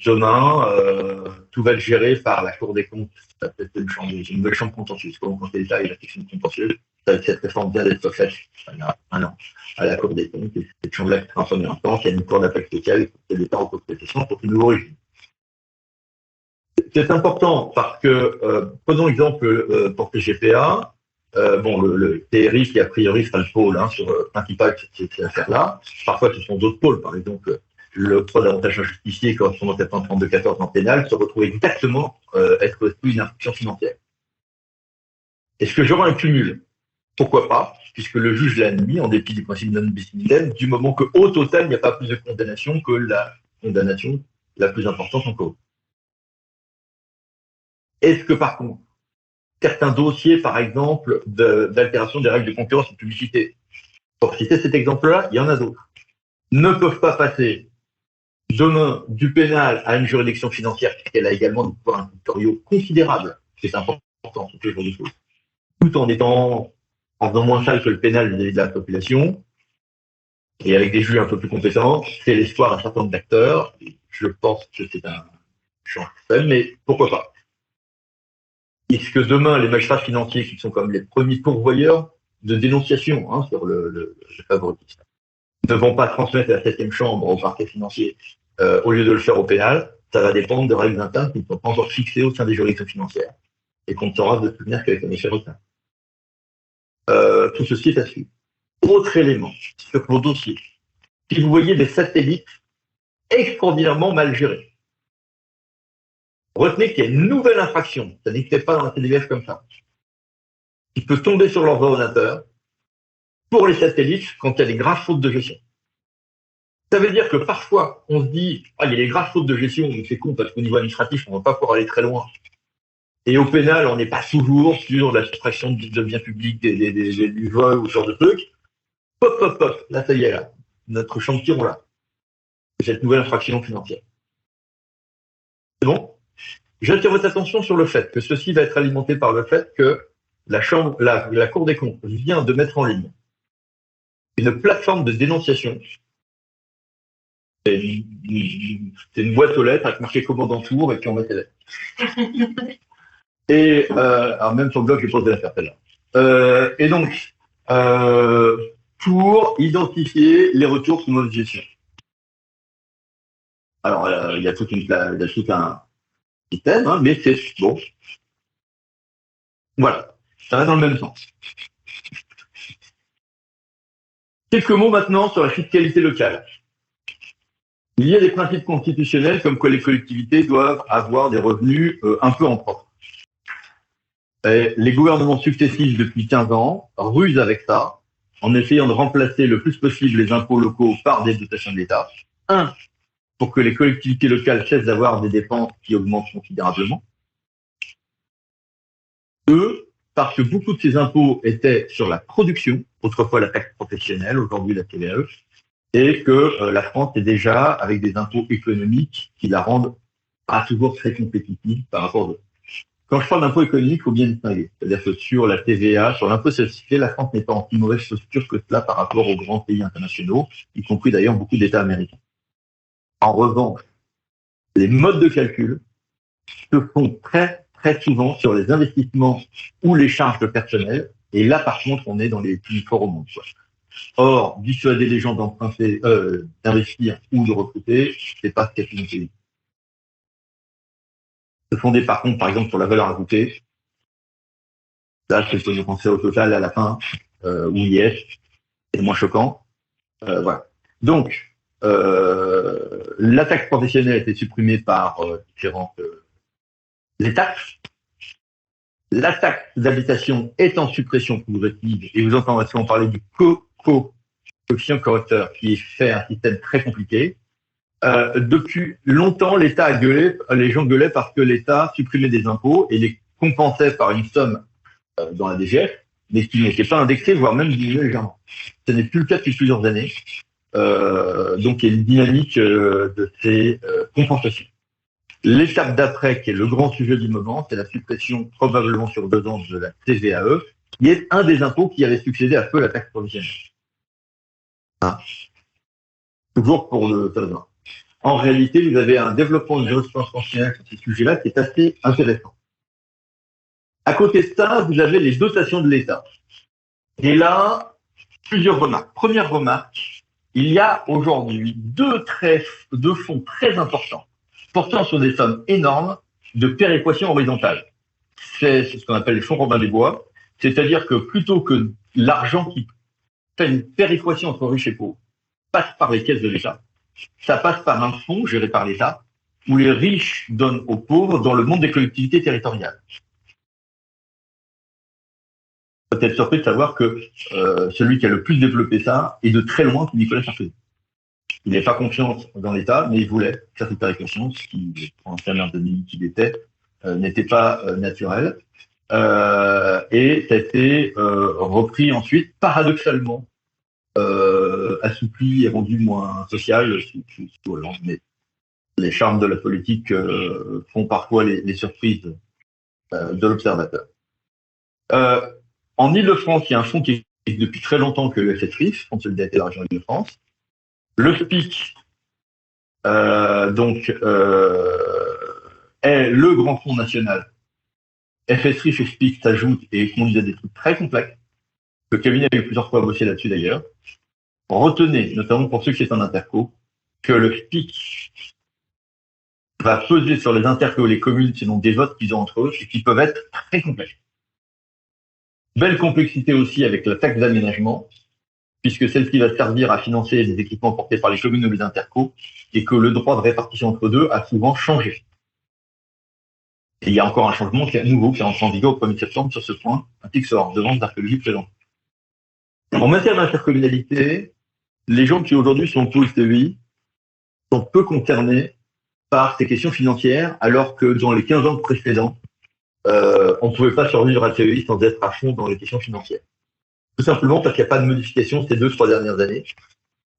[SPEAKER 1] Demain, tout va être géré par la Cour des comptes. Ça peut être une nouvelle chambre contentieuse. Comme on conseille ça, et la section contentieuse, cette réforme vient d'être faite il y a un an à la Cour des comptes. Et cette chambre-là qui sera informée en temps, qu'il y a une cour d'appel spéciale et l'État en contestation pour une nouveau régime. C'est important parce que, prenons exemple pour TGPA, le TRI qui a priori sera le pôle principal de cette affaire-là. Parfois, ce sont d'autres pôles, par exemple, le droit d'avantage injustifié correspondant à 732-14 en pénal se retrouve exactement être aussi une infraction financière. Est-ce que j'aurai un cumul? Pourquoi pas, puisque le juge l'a admis en dépit du principe non bis in idem, du moment qu'au total, il n'y a pas plus de condamnation que la condamnation la plus importante en cause. Est-ce que par contre, certains dossiers, par exemple, d'altération des règles de concurrence et de publicité, pour citer cet exemple-là, il y en a d'autres, ne peuvent pas passer demain du pénal à une juridiction financière, puisqu'elle a également des pouvoirs inquisitoriaux considérables, c'est important sur ce genre de choses, tout en faisant moins sale que le pénal de la population, et avec des juges un peu plus compétents, c'est l'espoir d'un certain nombre d'acteurs. Je pense que c'est un champ faible, mais pourquoi pas? Est-ce que demain, les magistrats financiers, qui sont comme les premiers pourvoyeurs de dénonciation sur le favoritisme, ne vont pas transmettre à la 7e chambre au parquet financier au lieu de le faire au pénal? Ça va dépendre de règles internes qui ne sont pas encore fixées au sein des juridictions financières et qu'on ne saura de souvenir qu'avec un effet retard. Tout ceci est à suivre. Autre élément sur vos dossiers. Si vous voyez des satellites extraordinairement mal gérés, retenez qu'il y a une nouvelle infraction, ça n'existait pas dans la TDF comme ça, qui peut tomber sur leur ordinateur pour les satellites quand il y a des graves fautes de gestion. Ça veut dire que parfois, on se dit, il y a des graves fautes de gestion, mais c'est con parce qu'au niveau administratif, on ne va pas pouvoir aller très loin. Et au pénal, on n'est pas toujours sur la soustraction de biens publics, du vol ou ce genre de trucs. Pop, là, ça y est, là. Notre chantier, on l'a. Cette nouvelle infraction financière. C'est bon? J'attire votre attention sur le fait que ceci va être alimenté par le fait que la Cour des comptes vient de mettre en ligne une plateforme de dénonciation. C'est une boîte aux lettres avec marqué commande en tour et puis on met ses lettres. Et alors même sur le blog, je pose de l'affaire celle-là. Et donc, pour identifier les retours sous mauvaise gestion. Alors, il y a tout un système, mais c'est bon. Voilà, ça va dans le même sens. Quelques mots maintenant sur la fiscalité locale. Il y a des principes constitutionnels comme quoi les collectivités doivent avoir des revenus un peu en propre. Et les gouvernements successifs depuis 15 ans rusent avec ça en essayant de remplacer le plus possible les impôts locaux par des dotations de l'État. Un, pour que les collectivités locales cessent d'avoir des dépenses qui augmentent considérablement. Deux, parce que beaucoup de ces impôts étaient sur la production, autrefois la taxe professionnelle, aujourd'hui la TVAE, et que la France est déjà avec des impôts économiques qui la rendent pas toujours très compétitive par rapport aux autres. Quand je parle d'impôts économiques, il faut bien distinguer. C'est-à-dire que sur la TVA, sur l'impôt société, la France n'est pas en si mauvaise posture que cela par rapport aux grands pays internationaux, y compris d'ailleurs beaucoup d'États américains. En revanche, les modes de calcul se font très, très souvent sur les investissements ou les charges de personnel. Et là, par contre, on est dans les plus forts au monde. Or, dissuader les gens d'emprunter, d'investir ou de recruter, c'est pas ce qu'il y a plus intelligent. Se fonder par contre, par exemple, sur la valeur ajoutée. Là, c'est ce que je pensais au total à la fin. ou IS, c'est moins choquant. Voilà. Donc, la taxe professionnelle a été supprimée par différentes les taxes. La taxe d'habitation est en suppression progressive, et vous entendrez souvent parler du coefficient correcteur, qui fait un système très compliqué. Depuis longtemps, l'État a gueulé, les gens gueulaient parce que l'État supprimait des impôts et les compensait par une somme dans la DGF, mais qui n'était pas indexée, voire même diminuée légèrement. Ce n'est plus le cas depuis plusieurs années. Donc, il y a une dynamique de ces compensations. L'étape d'après, qui est le grand sujet du moment, c'est la suppression, probablement sur 2 ans, de la CVAE, qui est un des impôts qui avait succédé à peu la taxe professionnelle. Ah. Toujours pour le trésor. En réalité, vous avez un développement de jurisprudence constitutionnelle sur ces sujets-là qui est assez intéressant. À côté de ça, vous avez les dotations de l'État. Et là, plusieurs remarques. Première remarque, il y a aujourd'hui deux fonds très importants, portant sur des sommes énormes de péréquation horizontale. C'est ce qu'on appelle les fonds Robin des Bois, c'est-à-dire que plutôt que l'argent qui fait une péréquation entre riches et pauvres passe par les caisses de l'État, ça passe par un fonds géré par l'État, où les riches donnent aux pauvres dans le monde des collectivités territoriales. Peut-être surpris de savoir que celui qui a le plus développé ça est de très loin Nicolas Sarkozy. Il n'avait pas confiance dans l'État, mais il voulait faire cette péréquation, ce qui, pour un ancien maire de Neuilly qu'il était, n'était pas naturel. Et ça a été repris ensuite, paradoxalement, assoupli et rendu moins social sous Hollande. Mais les charmes de la politique font parfois les surprises de l'observateur. En Ile-de-France, il y a un fonds qui existe depuis très longtemps que le FSRIF, Fonds de solidarité de la région Ile-de-France. Le SPIC, est le grand fonds national. FSRIF et SPIC s'ajoutent et conduisent à des trucs très complexes. Le cabinet a eu plusieurs fois bossé là-dessus d'ailleurs. Retenez, notamment pour ceux qui sont en interco, que le SPIC va peser sur les interco et les communes selon des votes qu'ils ont entre eux et qui peuvent être très complexes. Belle complexité aussi avec la taxe d'aménagement, puisque celle-ci va servir à financer des équipements portés par les communes ou les intercos, et que le droit de répartition entre deux a souvent changé. Et il y a encore un changement nouveau qui entre en vigueur au 1er septembre sur ce point, ainsi que sur l'ordonnance d'archéologie présente. En matière d'intercommunalité, les gens qui aujourd'hui sont pour le TEI sont peu concernés par ces questions financières, alors que dans les 15 ans précédents, on ne pouvait pas survivre à la TEI sans être à fond dans les questions financières. Tout simplement parce qu'il n'y a pas de modification ces 2-3 dernières années,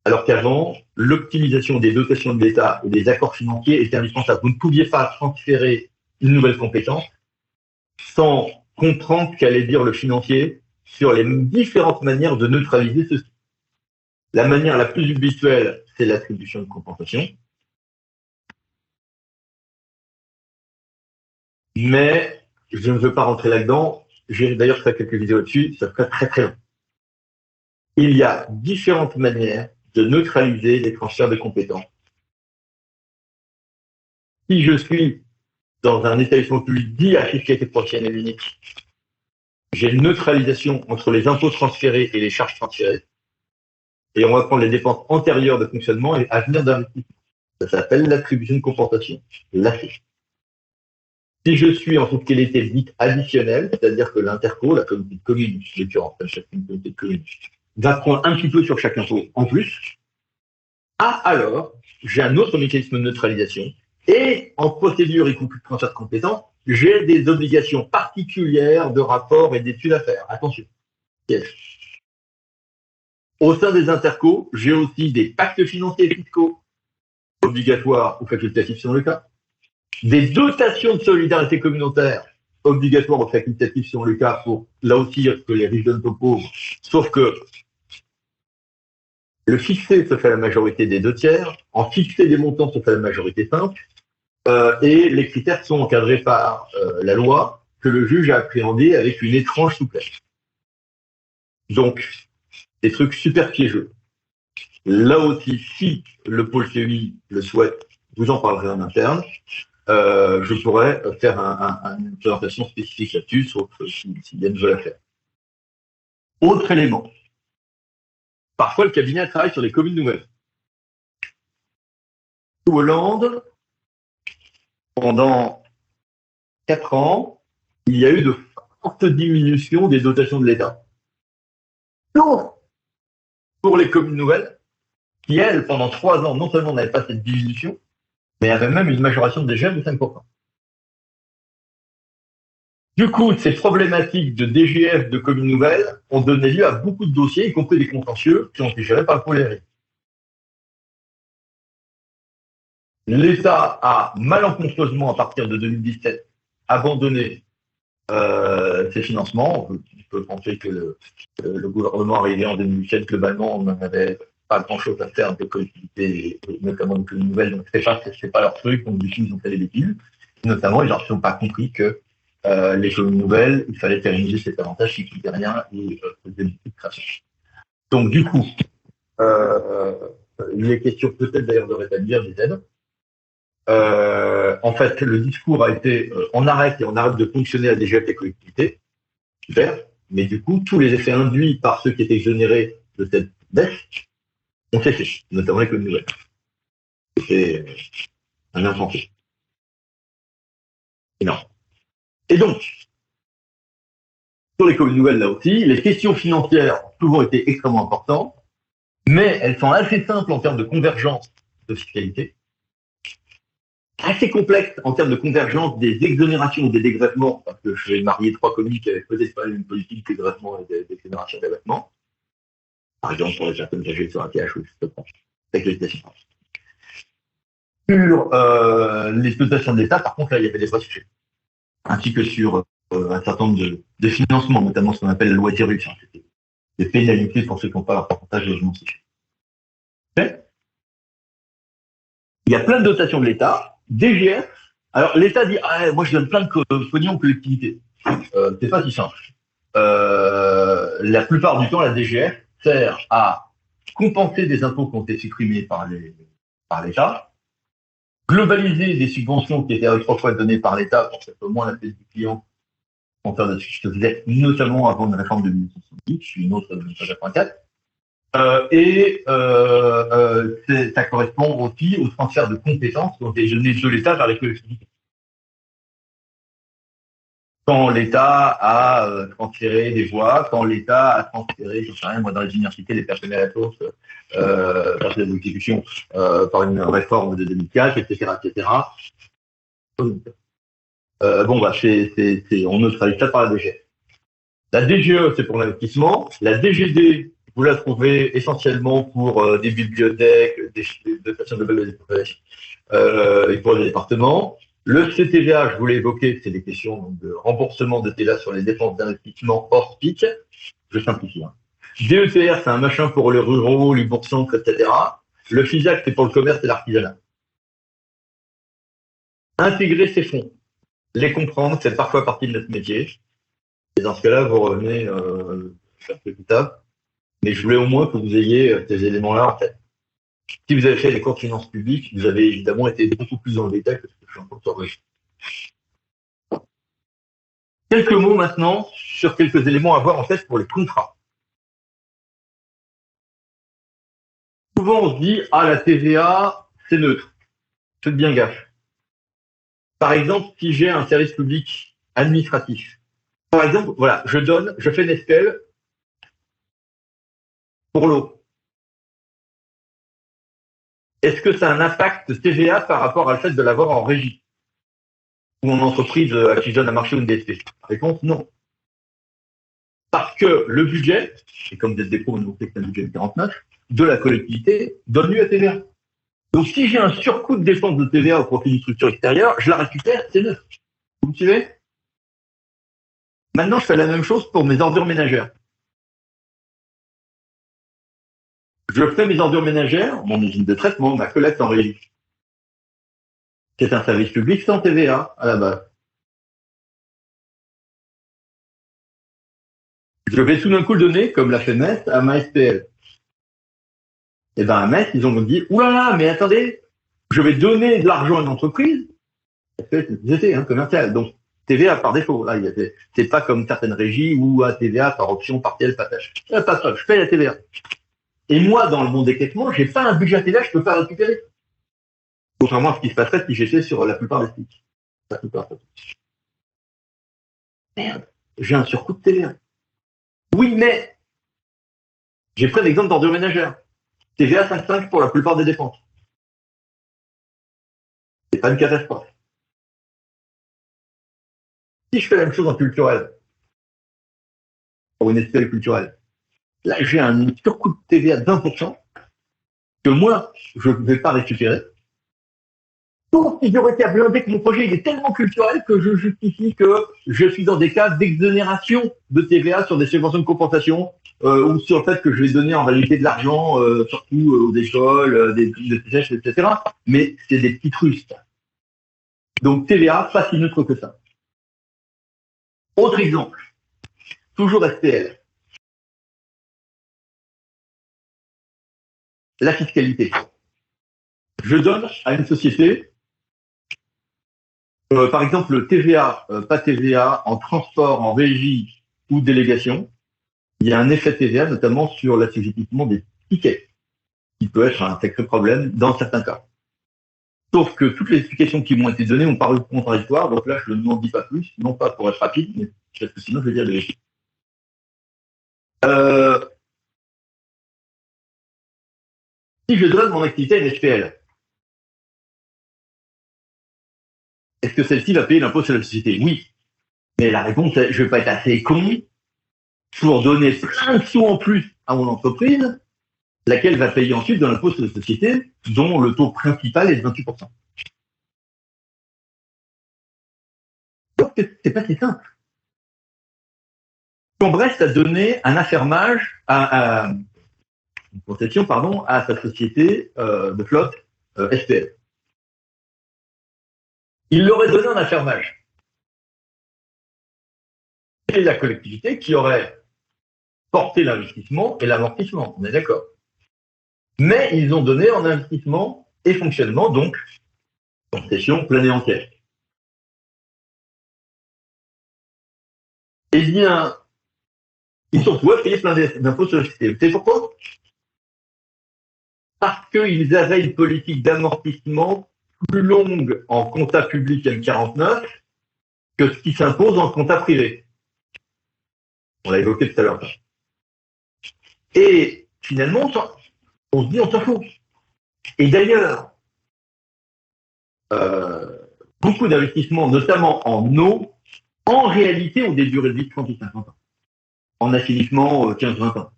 [SPEAKER 1] alors qu'avant, l'optimisation des dotations de l'État et des accords financiers était indispensable. Vous ne pouviez pas transférer une nouvelle compétence sans comprendre ce qu'allait dire le financier sur les différentes manières de neutraliser ceci. La manière la plus habituelle, c'est l'attribution de compensation. Mais je ne veux pas rentrer là-dedans. J'ai d'ailleurs fait quelques vidéos là-dessus, ça serait très très long. Il y a différentes manières de neutraliser les transferts de compétences. Si je suis dans un établissement public dit à fiscalité professionnelle unique, j'ai une neutralisation entre les impôts transférés et les charges transférées. Et on va prendre les dépenses antérieures de fonctionnement et à venir d'investissement. Ça s'appelle l'attribution de compensation, l'AC. Si je suis en fiscalité dite additionnelle, c'est-à-dire que l'interco, la communauté de communes, l'occurrence, chaque communauté de communes, va prendre un petit peu sur chaque impôt en plus, alors j'ai un autre mécanisme de neutralisation. Et en procédure, y compris de transfert de compétences, j'ai des obligations particulières de rapport et d'études à faire. Attention. Yes. Au sein des intercos, j'ai aussi des pactes financiers et fiscaux obligatoires ou facultatifs selon le cas, des dotations de solidarité communautaire obligatoires ou facultatifs selon le cas pour, là aussi, que les riches donnent aux pauvres, sauf que le fixé se fait à la majorité des 2/3, en fixer des montants se fait à la majorité simple, et les critères sont encadrés par la loi que le juge a appréhendé avec une étrange souplesse. Donc, des trucs super piégeux. Là aussi, si le pôle TEI le souhaite, vous en parlerez en interne, je pourrais faire une présentation spécifique là-dessus, sauf s'il y a une nouvelle affaire. Autre élément. Parfois, le cabinet travaille sur des communes nouvelles. Sous Hollande, pendant 4 ans, il y a eu de fortes diminutions des dotations de l'État. Sauf pour les communes nouvelles, qui, elles, pendant 3 ans, non seulement n'avaient pas cette diminution, mais avaient même une majoration de DGF de 5%. Du coup, ces problématiques de DGF de communes nouvelles ont donné lieu à beaucoup de dossiers, y compris des contentieux, qui ont été gérés par le Pôle RI. L'État a malencontreusement, à partir de 2017, abandonné ces financements. On peut penser que le gouvernement arrivé en 2017, globalement, n'avait pas grand-chose à faire de collectivités, notamment de communes nouvelles, donc c'est pas leur truc, donc du coup, ils ont fait des bêtises. Notamment, ils n'ont pas compris que les communes nouvelles, il fallait pérenniser cet avantage qui ne coûtait rien et faisait beaucoup de création. Donc, du coup, il est question peut-être d'ailleurs de rétablir des aides. En fait, le discours a été on arrête de fonctionner à DGF des collectivités, super, mais du coup, tous les effets induits par ceux qui étaient exonérés de cette baisse ont cessé, notamment les communes nouvelles. C'est un insensé. Énorme. Et donc, sur les communes nouvelles, là aussi, les questions financières ont souvent été extrêmement importantes, mais elles sont assez simples en termes de convergence de fiscalité, assez complexe en termes de convergence des exonérations ou des dégrèvements, parce que je vais marier 3 communes qui avaient peut-être pas une politique de dégrèvement et d'exonération d'égrèvement. Par exemple, pour les personnes âgées sur un TH ou avec les dotations. Sur les dotations de l'État, par contre, là, il y avait des vrais sujets. Ainsi que sur un certain nombre de financements, notamment ce qu'on appelle la loi Tirux, des pénalités pour ceux qui n'ont pas leur pourcentage de logement social. Il y a plein de dotations de l'État, DGF. Alors l'État dit moi je donne plein de pognon aux collectivités. C'est pas si simple. La plupart du temps, la DGF sert à compenser des impôts qui ont été supprimés par l'État, globaliser des subventions qui étaient autrefois données par l'État pour que moins la tête du client en faire de ce que je te disais, notamment avant une réforme de 1970, une autre de 1984. Ça correspond aussi au transfert de compétences qui ont été données de l'État vers les collectivités. Quand l'État a transféré des voies, quand l'État a transféré, je sais rien, moi dans les universités, les personnels à la source, personnels d'exécution, par une réforme de 2004, etc., etc. On neutralise ça par la DGE. La DGE, c'est pour l'investissement. La DGD, vous la trouvez essentiellement pour des bibliothèques, des dotations de bibliothèques et pour les départements. Le CTVA, je vous l'ai évoqué, c'est des questions de remboursement de TVA sur les dépenses d'investissement hors PIC. Je simplifie. DETR, c'est un machin pour les ruraux, les bourgs-centres, etc. Le FISAC, c'est pour le commerce et l'artisanat. Intégrer ces fonds, les comprendre, c'est parfois partie de notre métier. Et dans ce cas-là, vous revenez faire ce étape. Mais je voulais au moins que vous ayez ces éléments-là en tête. Si vous avez fait les cours de finances publiques, vous avez évidemment été beaucoup plus dans le détail que ce que je suis en train de corriger. Quelques mots maintenant sur quelques éléments à voir en tête pour les contrats. Souvent, on se dit, la TVA, c'est neutre. Faites bien gaffe. Par exemple, si j'ai un service public administratif, par exemple, voilà, je fais une escale pour l'eau. Est-ce que ça a un impact TVA par rapport à le fait de l'avoir en régie ou en entreprise à qui je donne un marché ou une DSP? Réponse, non. Parce que le budget, et comme des dépôts, on sait que c'est un budget de 49, de la collectivité donne lieu à TVA. Donc si j'ai un surcoût de dépenses de TVA au profit d'une structure extérieure, je la récupère, c'est neutre. Vous me suivez? Maintenant, je fais la même chose pour mes ordures ménagères. Je fais mes ordures ménagères, mon usine de traitement, ma collecte en régie. C'est un service public sans TVA à la base. Je vais tout d'un coup le donner, comme l'a fait Metz, à ma SPL. Et bien à Metz, ils ont dit, oulala, mais attendez, je vais donner de l'argent à une entreprise, c'est une société commerciale, donc TVA par défaut. Là, c'est pas comme certaines régies où à TVA par option partielle, partage. Pas de problème, je paye la TVA. Et moi, dans le monde des quêtements, j'ai pas un budget à TVA, je peux pas récupérer. Contrairement à ce qui se passerait si j'étais sur la plupart des sites. La plupart. Merde, j'ai un surcoût de TVA. Oui, mais j'ai pris l'exemple d'ordure ménagère. TVA 5,5 pour la plupart des dépenses. C'est pas une catastrophe. Si je fais la même chose en culturel, pour une SPL culturelle, là j'ai un surcoût de TVA de 20% que moi, je ne vais pas récupérer. Sauf si j'aurais été blindé que mon projet il est tellement culturel que je justifie que je suis dans des cas d'exonération de TVA sur des subventions de compensation ou sur le fait que je vais donner en réalité de l'argent, surtout aux écoles, des TCH, etc. Mais c'est des petites ruses. Donc TVA, pas si neutre que ça. Autre exemple, toujours SPL. La fiscalité. Je donne à une société, par exemple, TVA, pas TVA, en transport, en régie ou délégation, il y a un effet TVA, notamment sur l'assujettissement des tickets, qui peut être un sacré problème dans certains cas. Sauf que toutes les explications qui m'ont été données ont paru contradictoires, donc là, je n'en dis pas plus, non pas pour être rapide, mais parce que sinon, je vais dire des si je donne mon activité à une SPL, est-ce que celle-ci va payer l'impôt sur la société? Oui. Mais la réponse est, je ne vais pas être assez con pour donner plein de sous en plus à mon entreprise, laquelle va payer ensuite de l'impôt sur la société, dont le taux principal est de 28%. Donc, c'est pas si simple. Quand Brest a donné un affermage une concession, pardon, à sa société de flotte SPL. Il leur aurait donné un affermage. C'est la collectivité qui aurait porté l'investissement et l'amortissement, on est d'accord. Mais ils ont donné en investissement et fonctionnement, donc concession pleine et entière. Eh bien, ils sont tous à payer plein d'impôts sur la société. Vous savez pourquoi? Parce qu'ils avaient une politique d'amortissement plus longue en compta public M49 que ce qui s'impose en compta privé. On l'a évoqué tout à l'heure. Et finalement, on se dit, on s'en fout. Et d'ailleurs, beaucoup d'investissements, notamment en eau, en réalité, ont des durées de vie de 30 ou 50 ans. En assainissement, 15-20 ans.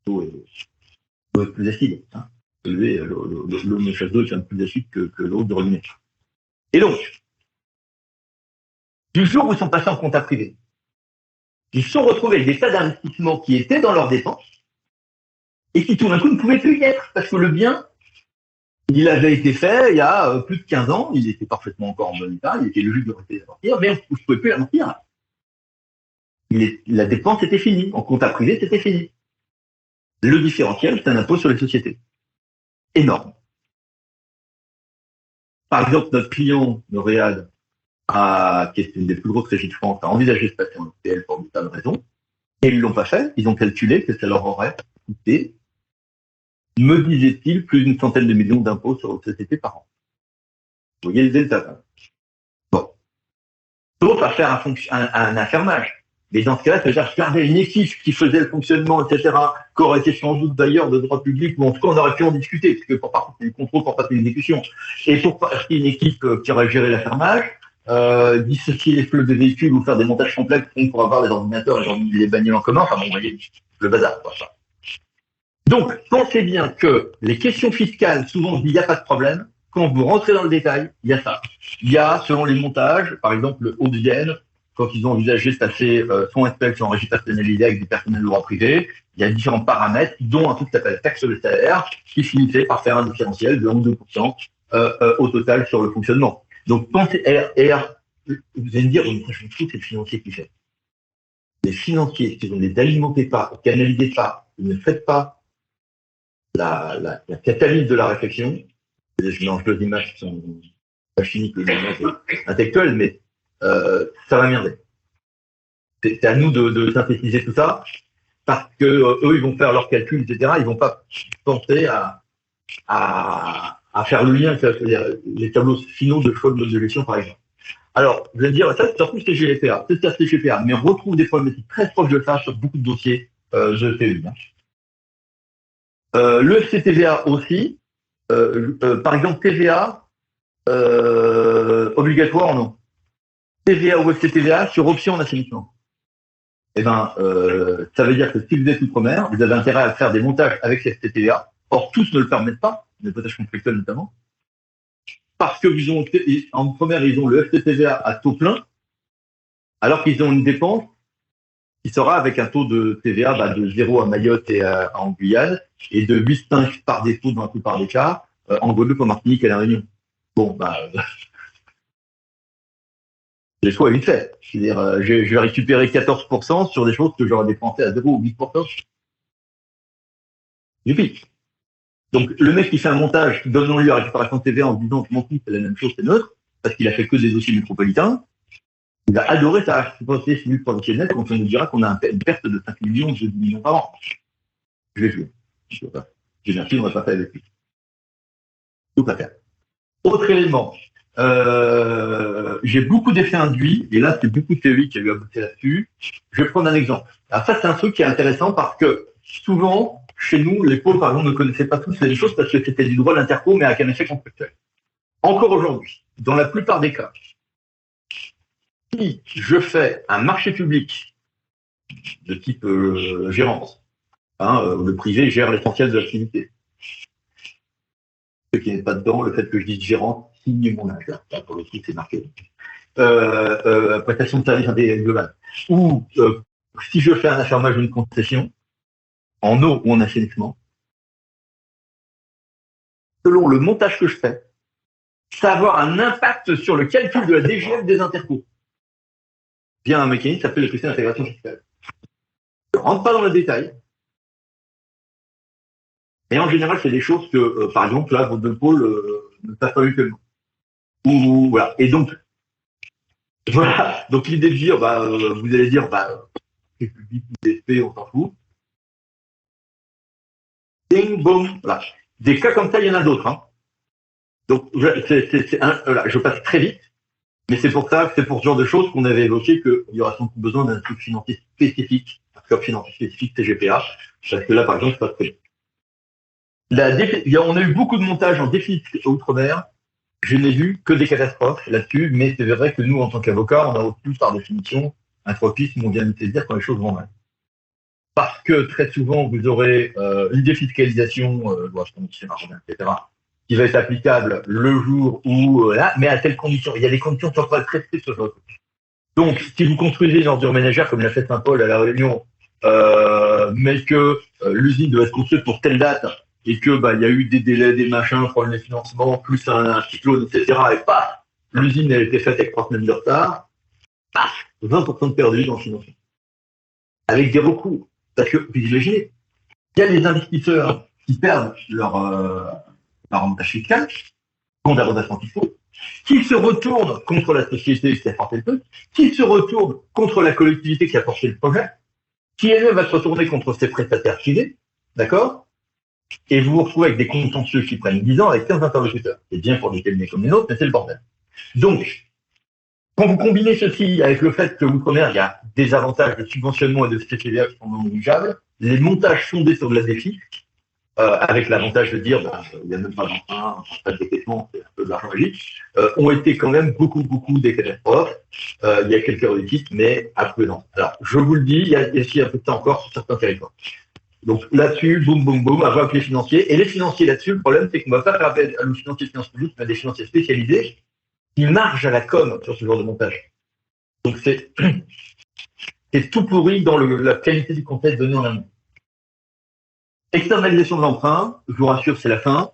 [SPEAKER 1] L'eau est plus acide. Hein. L'eau de chasse d'eau est un peu plus acide que l'eau de robinet. Et donc, du jour où ils sont passés en compta privé, ils se sont retrouvés avec des tas d'investissements qui étaient dans leurs dépenses et qui tout d'un coup ne pouvaient plus y être parce que le bien, il avait été fait il y a plus de 15 ans, il était parfaitement encore en bon état, il était logique de rester l'amortir, mais on ne pouvait plus l'amortir. La dépense était finie, en compta privé c'était fini. Le différentiel, c'est un impôt sur les sociétés. Énorme. Par exemple, notre client, L'Oréal, qui est une des plus grosses régies de France, a envisagé de passer en SPL pour des tas de raisons, et ils ne l'ont pas fait, ils ont calculé que ça leur aurait coûté, me disait-il, plus d'une centaine de millions d'impôts sur les sociétés par an. Vous voyez le delta. Bon. Sauf à faire un affermage. Mais dans ce cas-là, c'est-à-dire garder une équipe qui faisait le fonctionnement, etc., qui aurait été sans doute d'ailleurs de droit public, mais en tout cas, on aurait pu en discuter, parce que pour partie du contrôle, pour passer l'exécution, et pour partie une équipe qui aurait géré l'affermage, dissocier les flottes de véhicules ou faire des montages complexes pour avoir les ordinateurs et les bagnoles en commun, enfin bon, vous voyez, le bazar, quoi, ça. Donc, pensez bien que les questions fiscales, souvent on se dit, il n'y a pas de problème. Quand vous rentrez dans le détail, il y a ça. Il y a, selon les montages, par exemple, le Haute-Vienne, quand ils ont envisagé de passer son SPL en régie personnalisée avec des personnels de droit privé, il y a différents paramètres, dont un truc qui s'appelle taxe sur le salaire, qui finissait par faire un différentiel de 1 ou 2% au total sur le fonctionnement. Donc, pensez, vous allez me dire, je me fous, c'est le financier qui fait. Les financiers, si vous ne les alimentez pas, canalisez pas, vous ne faites pas la catalyse de la réflexion, je mélange deux images qui sont pas chimiques, les images intellectuelles, mais ça va merder. C'est à nous de synthétiser tout ça, parce que eux, ils vont faire leurs calculs, etc. Ils vont pas penser à faire le lien, c'est-à-dire les tableaux finaux de choix de mode de gestion, par exemple. Alors, vous allez me dire, ça, c'est surtout CGPA, c'est ça, CGPA, mais on retrouve des problématiques très proches de ça sur beaucoup de dossiers de TU. Le FCTVA aussi, par exemple, TVA, obligatoire, non. TVA ou FCTVA sur option d'assainissement. Eh ben, ça veut dire que si vous êtes outre-mer, vous avez intérêt à faire des montages avec FCTVA. Or, tous ne le permettent pas, les montages contractuels notamment, parce que en outre-mer, ils ont le FCTVA à taux plein, alors qu'ils ont une dépense qui sera avec un taux de TVA de 0 à Mayotte et en Guyane, et de 8,5 par défaut dans la plupart des cas, en Guadeloupe, en Martinique et à La Réunion. Bon, les choix vite fait. C'est-à-dire, je vais récupérer 14% sur des choses que j'aurais dépensé à 0 ou 8%. Youpi. Donc, le mec qui fait un montage, qui donne lui la récupération de TVA en disant je m'en fous, c'est la même chose, c'est neutre, parce qu'il a fait que des dossiers métropolitains, il va adorer sa réciprocité civile professionnelle quand on nous dira qu'on a une perte de 5 millions, de 10 millions par an. Je vais jouer. Je ne sais pas. J'ai merci, on va pas faire avec lui. Tout à fait. Autre élément, j'ai beaucoup d'effets induits, et là, c'est beaucoup de théorie qui a eu à bosser là-dessus. Je vais prendre un exemple. Alors ça, c'est un truc qui est intéressant parce que souvent, chez nous, les pauvres, par exemple, ne connaissaient pas tous les choses parce que c'était du droit d'interco, mais avec un effet contractuel. Encore aujourd'hui, dans la plupart des cas, si je fais un marché public de type gérance, le privé gère l'essentiel de l'activité. Ce qui n'est pas dedans, le fait que je dise gérance signe mon âge. Pour le coup, c'est marqué. Prestation de service global. Ou si je fais un affermage d'une concession, en eau ou en assainissement, selon le montage que je fais, ça va avoir un impact sur le calcul de la DGF des intercos. Via un mécanisme qui s'appelle le système d'intégration fiscale. Je ne rentre pas dans le détail. Et en général, c'est des choses que, par exemple, là, vos deux pôles ne savent pas mutuellement. Ou voilà. Et donc, voilà. Donc l'idée de dire, vous allez dire, c'est public ou DSP, on s'en fout. Ding, boum, voilà. Des cas comme ça, il y en a d'autres. Donc, je passe très vite, mais c'est pour ça, c'est pour ce genre de choses qu'on avait évoqué qu'il y aura sans doute besoin d'un truc financier spécifique, un scope financier spécifique TGPA, parce que là, par exemple, c'est pas très bien. On a eu beaucoup de montages en déficit outre-mer. Je n'ai vu que des catastrophes là-dessus, mais c'est vrai que nous, en tant qu'avocats, on a aussi, par définition, un tropisme où on vient de se dire quand les choses vont mal. Parce que très souvent, vous aurez une défiscalisation, etc., qui va être applicable le jour où, là, mais à telle condition. Il y a des conditions qui sont pas très strictes sur le truc. Donc, si vous construisez une ordure ménagère comme l'a fait Saint-Paul à La Réunion, mais que l'usine doit être construite pour telle date, et que il y a eu des délais, des machins, problème de financement, plus un cyclone, etc., et paf, l'usine a été faite avec 3 semaines de retard, paf, 20% de perdu dans le financement. Avec des recours. Parce que, vous imaginez, il y a les investisseurs qui perdent leur avantage fiscal, contre la redressement fiscaux, qui se retournent contre la société qui a porté le truc, qui se retournent contre la collectivité qui a porté le projet, qui elle-même va se retourner contre ses prestataires privés, d'accord? Et vous vous retrouvez avec des contentieux qui prennent 10 ans avec 15 interlocuteurs. C'est bien pour des cabinets comme les nôtres, mais c'est le bordel. Donc, quand vous combinez ceci avec le fait que l'outre-mer, il y a des avantages de subventionnement et de CCVA qui sont non négligeables, les montages fondés sur de la défi, avec l'avantage de dire il n'y a même pas d'emprunt, pas de décaissement, c'est un peu de l'argent magique, ont été quand même beaucoup des catastrophes. Il y a quelques réussites, mais à prudence. Alors, je vous le dis, il y a aussi un peu de temps encore sur certains territoires. Donc là-dessus, boum, boum, boum, à voir avec les financiers. Et les financiers là-dessus, le problème, c'est qu'on ne va pas faire appel à nos financiers de finances publiques, mais à des financiers spécialisés qui margent à la com sur ce genre de montage. Donc c'est tout pourri dans la qualité du conseil donné en amont. Externalisation de l'emprunt, je vous rassure, c'est la fin.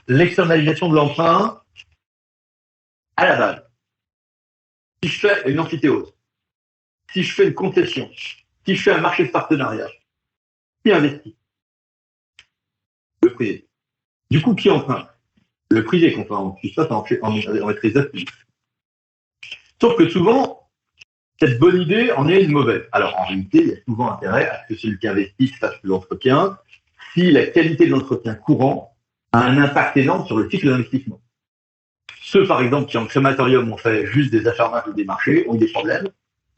[SPEAKER 1] L'externalisation de l'emprunt, à la base, si je fais une amphithéose, si je fais une concession, si je fais un marché de partenariat, qui investit? Le privé. Du coup, qui emprunte? Le privé, contrairement à tout ça, en maîtrise d'actifs. Sauf que souvent, cette bonne idée en est une mauvaise. Alors, en réalité, il y a souvent intérêt à ce que celui qui investit fasse de l'entretien si la qualité de l'entretien courant a un impact énorme sur le cycle d'investissement. Ceux, par exemple, qui en crématorium ont fait juste des acharnages ou des marchés ont des problèmes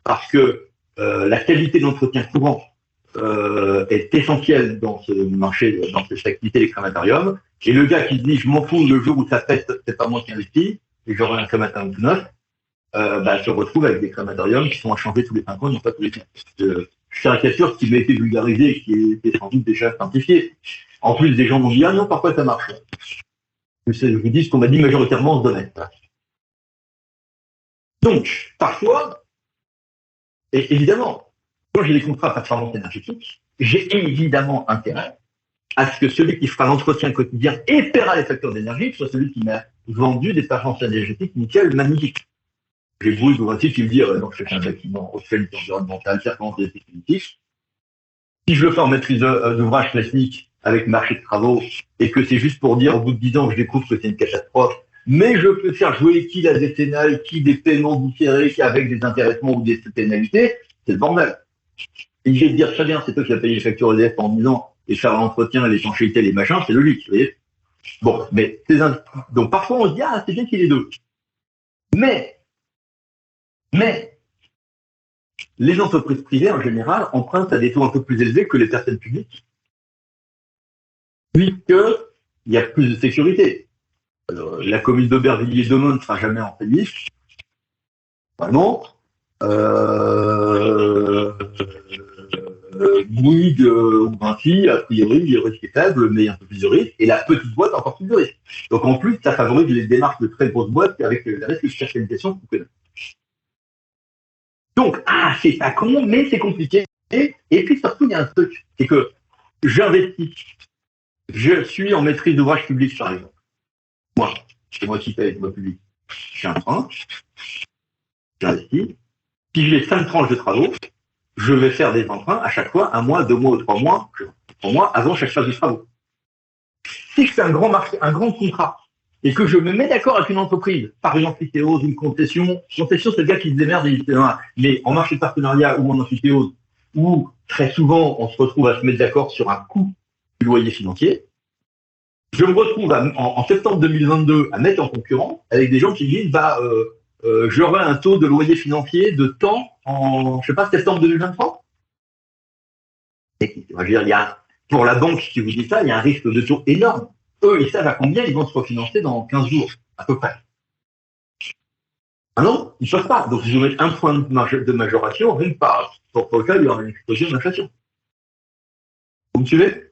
[SPEAKER 1] parce que la qualité d'entretien courant est essentielle dans ce marché, dans cette activité des crématoriums. Et le gars qui se dit, je m'en fous, le jour où ça pète, c'est pas moi qui investis, et j'aurai un crématorium tout neuf, se retrouve avec des crématoriums qui sont à changer tous les 5 ans, non pas tous les 5 ans. Je caricature ce qui m'a été vulgarisé et qui est sans doute déjà simplifié. En plus, des gens m'ont dit, ah non, parfois ça marche. Je vous dis ce qu'on m'a dit majoritairement dans ce domaine. Donc, parfois, et évidemment, quand j'ai des contrats à performance énergétique, j'ai évidemment intérêt à ce que celui qui fera l'entretien quotidien et paiera les factures d'énergie soit celui qui m'a vendu des performances énergétiques nickel, magnifiques. J'ai Bruce ou un type qui me dit, donc je fais un bâtiment au qualité environnementale, performance énergétique. Si je le fais en maîtrise d'ouvrage classique avec marché de travaux et que c'est juste pour dire au bout de 10 ans, je découvre que c'est une catastrophe, mais je peux faire jouer qui la décennale, qui des paiements différés, qui avec des intéressements ou des pénalités, c'est le bordel. Et je vais te dire, très bien, c'est toi qui as payé les factures EDF en 10 ans et faire l'entretien, l'étanchéité, les machins, c'est logique, vous voyez. Bon, mais donc parfois on se dit, ah, c'est bien qu'il y ait les deux. Mais les entreprises privées, en général, empruntent à des taux un peu plus élevés que les personnes publiques, puisqu'il y a plus de sécurité. Alors, la commune d'Aubervilliers demain ne sera jamais en faillite. Vraiment. Bouygues ou Vinci, a priori, le risque est faible, mais un peu plus de risque. Et la petite boîte a encore plus de risque. Donc en plus, ça favorise les démarches de très grosses boîtes avec la risque de capitalisation qu'on connaît. Donc, c'est pas con, mais c'est compliqué. Et puis surtout, il y a un truc, c'est que j'investis. Je suis en maîtrise d'ouvrage public, par exemple. Moi, c'est moi qui paye le public. J'ai un train, j'investis. Si j'ai 5 tranches de travaux, je vais faire des emprunts à chaque fois, 1 mois, 2 mois ou 3 mois avant chaque phase de travaux. Si je fais un grand marché, un grand contrat, et que je me mets d'accord avec une entreprise, par une amphithéose, une concession, c'est le gars qui se démerde, mais en marché de partenariat ou en amphithéose, où très souvent on se retrouve à se mettre d'accord sur un coût du loyer financier, je me retrouve en septembre 2022 à mettre en concurrence avec des gens qui disent j'aurai un taux de loyer financier de temps en, je sais pas, septembre 2023. Et, je veux dire, il y a, pour la banque qui vous dit ça, il y a un risque de taux énorme. Eux, ils savent à combien ils vont se refinancer dans 15 jours, à peu près. Ah non, ils ne peuvent pas. Donc, ils vont mettre un point de majoration, rien que pour lequel il y aura une explosion d'inflation. Vous me suivez?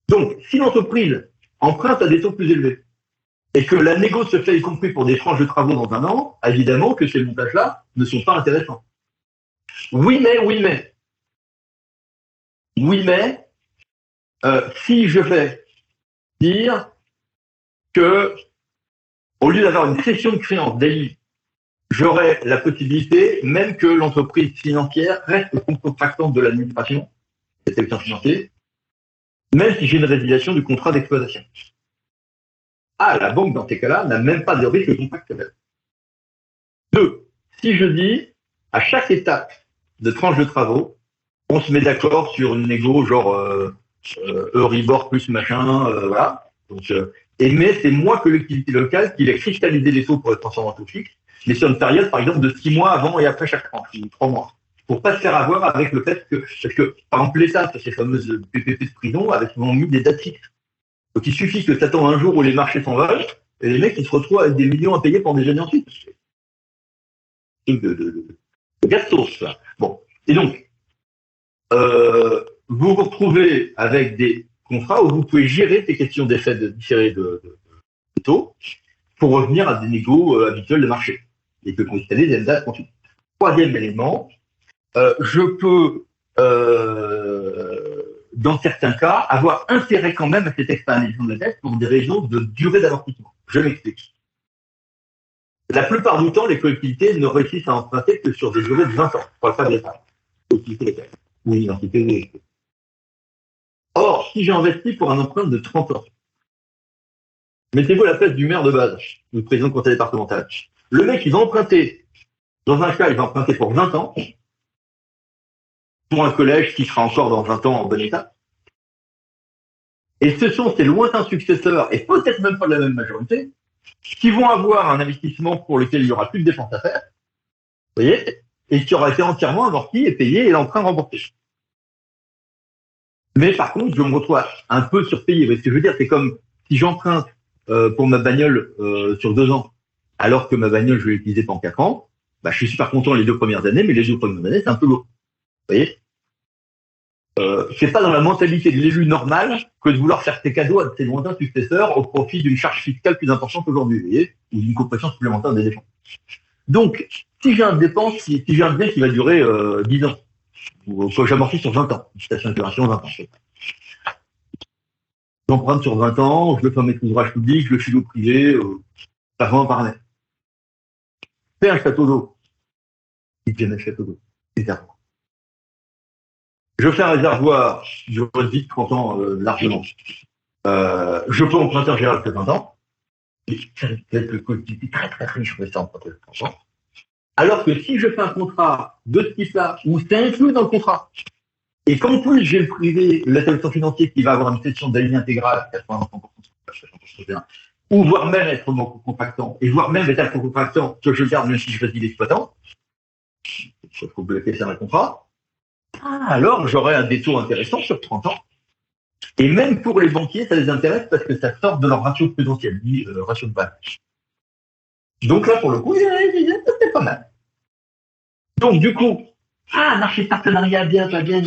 [SPEAKER 1] Donc, si l'entreprise emprunte à des taux plus élevés, et que la négo se fait y compris pour des tranches de travaux dans 1 an, évidemment que ces montages-là ne sont pas intéressants. Oui, mais, si je vais dire que, au lieu d'avoir une cession de créance daily, j'aurai la possibilité, même que l'entreprise financière reste contractante de l'administration, des secteurs financiers, même si j'ai une résiliation du contrat d'exploitation. La banque, dans ces cas-là, n'a même pas de risque contractuel. 2. Si je dis, à chaque étape de tranche de travaux, on se met d'accord sur une négo, genre Euribor plus machin, voilà. Donc, mais c'est moi, collectivité locale, qui vais cristalliser les taux pour être transformé en taux fixe, mais sur une période, par exemple, de 6 mois avant et après chaque tranche, 3 mois. Pour pas se faire avoir avec le fait que, parce que, par exemple, l'État, ces fameuses PPP de prison, avaient souvent mis des dates fixes. Donc il suffit que ça tombe un jour où les marchés s'envolent, et les mecs ils se retrouvent avec des millions à payer pour des années ensuite. De gastos, ça. Bon. Et donc, vous vous retrouvez avec des contrats où vous pouvez gérer ces questions d'effet différés de taux pour revenir à des négos habituels de marché. Et que constater des dates ensuite. 3e élément, je peux dans certains cas, avoir intérêt quand même à cette externalisation de la dette pour des raisons de durée d'amortissement. Je m'explique. La plupart du temps, les collectivités ne réussissent à emprunter que sur des durées de 20 ans, pour le faire de l'État. Ou une identité. Or, si j'ai investi pour un emprunt de 30 ans, mettez-vous à la place du maire de base, du président du conseil départemental. Le mec, il va emprunter Dans un cas, il va emprunter pour 20 ans, pour un collège qui sera encore dans 20 ans en bon état. Et ce sont ces lointains successeurs, et peut-être même pas de la même majorité, qui vont avoir un investissement pour lequel il n'y aura plus de dépenses à faire, vous voyez, et qui aura été entièrement amorti et payé et l'emprunt remboursé. Mais par contre, je me retrouve un peu surpayé. Ce que je veux dire, c'est comme si j'emprunte pour ma bagnole sur 2 ans, alors que ma bagnole, je vais l'utiliser pendant 4 ans, bah, je suis super content les 2 premières années, mais les 2 premières années, c'est un peu lourd. Vous voyez, c'est pas dans la mentalité de l'élu normal que de vouloir faire ses cadeaux à ses lointains successeurs au profit d'une charge fiscale plus importante aujourd'hui, vous voyez, ou d'une compression supplémentaire des dépenses. Donc, si j'ai un dépense, si j'ai un bien qui va durer 10 ans, ou que j'amortis sur 20 ans, une station d'opération 20 ans, j'emprunte sur 20 ans, je le fais en maîtrise d'ouvrage public, je le file au privé, ça va en parler. Fais un château d'eau, il devient un château d'eau, etc. Je fais un réservoir, je vie de 30 ans largement. Je peux emprunter en général que 20 ans. Peut-être le collectivité très très riche, je fais ça emprunter 30 ans. Alors que si je fais un contrat de ce type-là, où c'est inclus dans le contrat, et qu'en plus j'ai le privé, l'établissement financier qui va avoir une session d'alignement intégrale, 80%, ou voire même être contractant, et voire même être contractant que je garde même si je choisis l'exploitant, il faut bloquer ça dans le contrat, alors j'aurai un détour intéressant sur 30 ans. Et même pour les banquiers, ça les intéresse parce que ça sort de leur ratio prudentiel, dit ratio de base. Donc là, pour le coup, c'est pas mal. Donc du coup, marché de partenariat, bien, pas bien,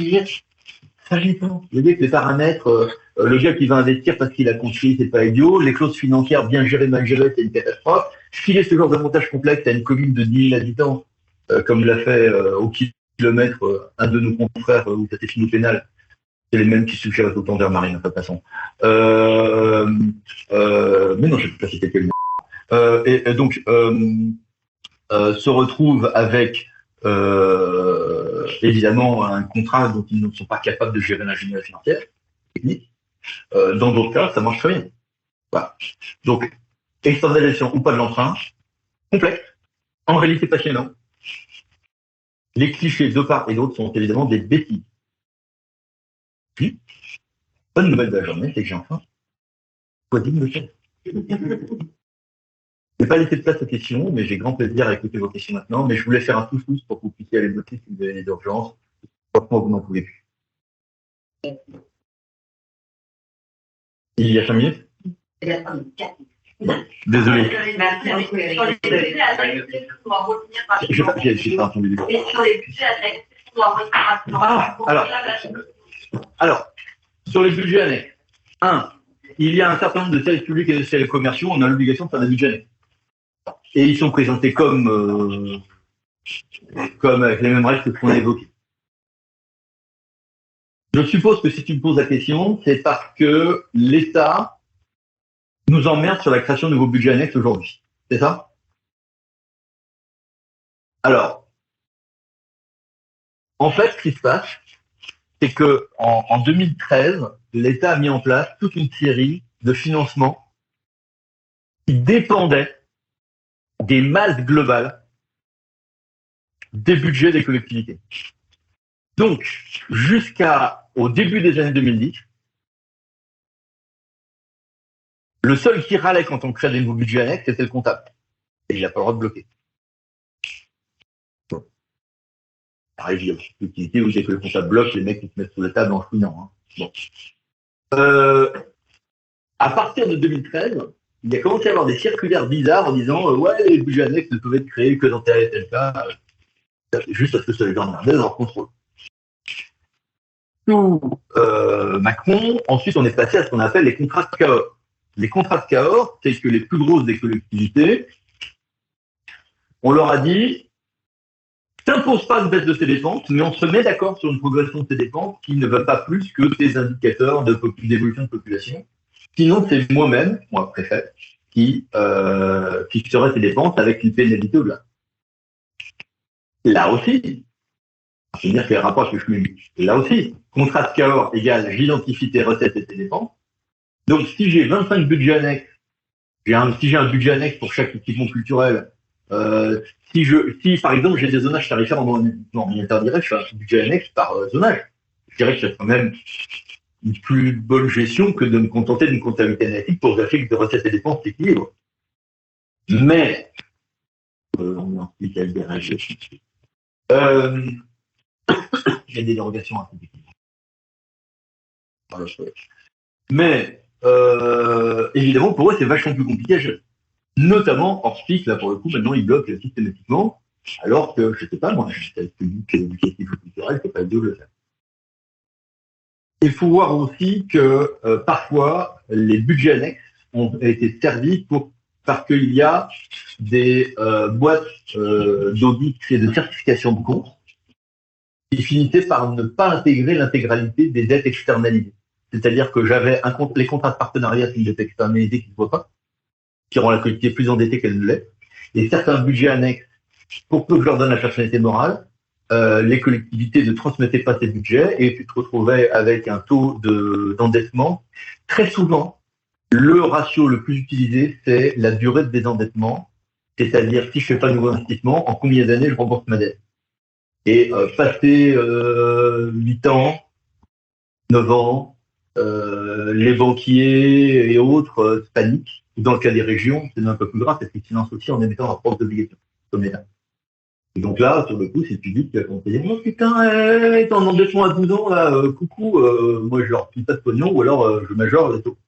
[SPEAKER 1] ça dépend. Je veux dire que les paramètres, le gars qui va investir parce qu'il a construit, c'est pas idiot. Les clauses financières bien gérées, mal gérées, c'est une catastrophe. Filer ce genre de montage complexe à une commune de 10 000 habitants, comme l'a fait au kilomètre un de nos confrères où ça s'est fini au pénal, c'est les mêmes qui suggèrent autant vers Marine, de toute façon. Mais non, je ne sais pas si c'était quel. Et donc, se retrouve avec évidemment un contrat dont ils ne sont pas capables de gérer l'ingénierie financière, technique. Dans d'autres cas, ça marche très bien. Voilà. Donc, externalisation ou pas de l'emprunt, complexe, en réalité passionnant. Les clichés de part et d'autre sont évidemment des bêtises. Puis, bonne nouvelle de la journée, c'est que j'ai enfin choisi de me faire. Je n'ai pas laissé de place aux questions, mais j'ai grand plaisir à écouter vos questions maintenant. Mais je voulais faire un tous pour que vous puissiez aller noter si vous avez des urgences. Franchement, vous n'en pouvez plus. Il y a 5 minutes. Désolé. J'ai pas entendu. Alors, sur les budgets annexes, il y a un certain nombre de services publics et de services commerciaux, on a l'obligation de faire des budgets annexes. Et ils sont présentés comme avec les mêmes règles que ce qu'on a évoqué. Je suppose que si tu me poses la question, c'est parce que l'État nous emmerde sur la création de nouveaux budgets annexes aujourd'hui. C'est ça? Alors, en fait, ce qui se passe, c'est que en 2013, l'État a mis en place toute une série de financements qui dépendaient des masses globales des budgets des collectivités. Donc, jusqu'au début des années 2010, le seul qui râlait quand on crée des nouveaux budgets annexes, c'était le comptable. Et il n'a pas le droit de bloquer. Bon. Pareil, il y a des collectivités où dès que le comptable bloque, les mecs ils se mettent sous la table en fouillant. Bon. À partir de 2013, il a commencé à y avoir des circulaires bizarres en disant ouais, les budgets annexes ne peuvent être créés que dans tel et tel cas, juste parce que ça les emmerdait dans leur contrôle. Macron, ensuite on est passé à ce qu'on appelle les contrats de Cahors. Les contrats de Cahors, c'est que les plus grosses des collectivités, on leur a dit t'imposes pas une baisse de tes dépenses, mais on se met d'accord sur une progression de tes dépenses qui ne va pas plus que tes indicateurs d'évolution de population. Sinon, c'est moi-même, moi préfet, qui fixerait tes dépenses avec une pénalité au-delà. Là aussi, je veux dire qu'il y a un rapport avec le cumul. Là aussi, contrat de Cahors égale j'identifie tes recettes et tes dépenses. Donc, si j'ai 25 budgets annexes, si j'ai un budget annexe pour chaque équipement culturel, Si par exemple j'ai des zonages tarifaires en monétaire direct, je fais un budget annexe par zonage. Je dirais que c'est quand même une plus bonne gestion que de me contenter d'une comptabilité analytique pour vérifier que de recettes et dépenses s'équilibrent. Mais, on explique avec des règles. Il y a des dérogations à cet Mais, évidemment, pour eux, c'est vachement plus compliqué à gérer. Notamment, hors SPIC, là, pour le coup, maintenant, ils bloquent systématiquement, alors que, je sais pas, moi, je suis public éducatif ou culturel, c'est pas de le faire. Il faut voir aussi que, parfois, les budgets annexes ont été servis parce qu'il y a des boîtes d'audit et de certification de comptes qui finissaient par ne pas intégrer l'intégralité des dettes externalisées. C'est-à-dire que j'avais les contrats de partenariat, c'est une dette externalisée qui ne se voit pas, qui rend la collectivité plus endettée qu'elle ne l'est. Et certains budgets annexes, pour peu que je leur donne la personnalité morale, les collectivités ne transmettaient pas ces budgets et tu te retrouvais avec un taux d'endettement. Très souvent, le ratio le plus utilisé, c'est la durée de désendettement, c'est-à-dire si je ne fais pas de nouveau investissement, en combien d'années je rembourse ma dette. Et passer 8 ans, 9 ans, les banquiers et autres paniquent. Dans le cas des régions, c'est un peu plus grave parce qu'ils financent aussi en émettant leurs propres obligations, comme l'État. Et donc là, sur le coup, c'est le public qui va conseiller. Oh putain, t'es en endettement à 12 ans, là, coucou, moi je leur file pas de pognon ou alors je majore les taux.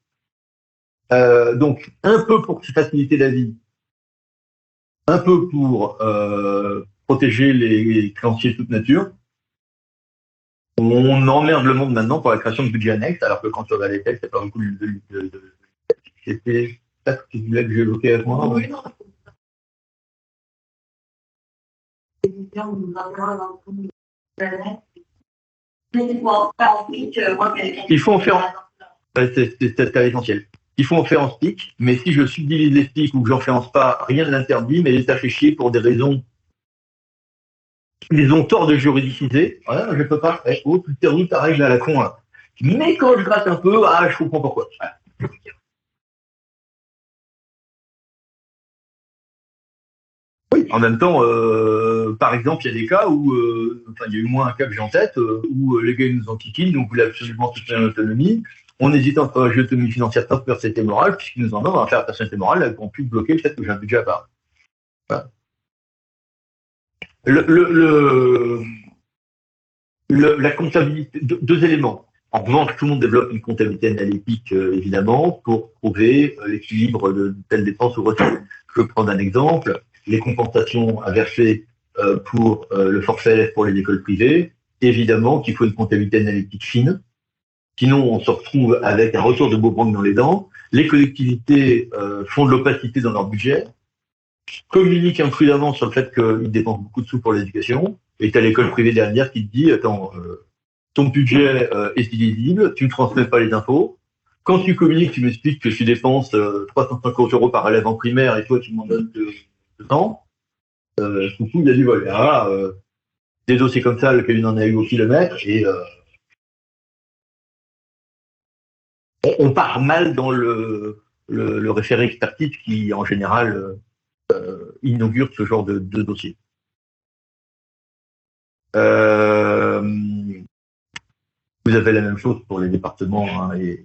[SPEAKER 1] Donc, un peu pour faciliter la vie, un peu pour protéger les créanciers de toute nature. On emmerde le monde maintenant pour la création de budget annexe, alors que quand tu vas les textes, c'est pas beaucoup C'était ça que tu voulais que j'évoquais avec moi. Oui, non. Il faut en faire. C'est l'essentiel. Il faut en faire en SPIC, mais si je subdivise les SPIC ou que j'en fais en SPA, rien ne l'interdit, mais l'État fait chier pour des raisons. Ils ont tort de juridiciser. Ouais, je peux pas. Oh, tu termines ta règle à la con. Là. Mais quand je gratte un peu, je comprends pourquoi. Ouais. Oui, en même temps, par exemple, il y a des cas où, il y a eu moins un cas que j'ai en tête, où les gars nous enquiquinent, donc voulaient absolument soutenir l'autonomie. On hésite entre l'autonomie financière et personnalité morale, puisqu'ils nous en ont à faire la personnalité morale, qu'on puisse bloquer le fait que j'ai un budget à part. Voilà. La comptabilité, deux éléments. En revanche, tout le monde développe une comptabilité analytique, évidemment, pour prouver l'équilibre de telle dépense ou recette. Je peux prendre un exemple. Les compensations à verser pour le forfait pour les écoles privées, évidemment qu'il faut une comptabilité analytique fine. Sinon, on se retrouve avec un retour de boomerang dans les dents. Les collectivités font de l'opacité dans leur budget, communiquent imprudemment sur le fait qu'ils dépensent beaucoup de sous pour l'éducation. Et tu as l'école privée derrière qui te dit, attends, ton budget est illisible, tu ne transmets pas les infos. Quand tu communiques, tu m'expliques que tu dépenses 350 euros par élève en primaire et toi, tu m'en donnes de temps. Du coup, il y a du vol. Là, des dossiers comme ça, le cabinet en a eu au kilomètre et on part mal dans le référé expertise qui, en général, inaugure ce genre de dossier. Vous avez la même chose pour les départements hein, et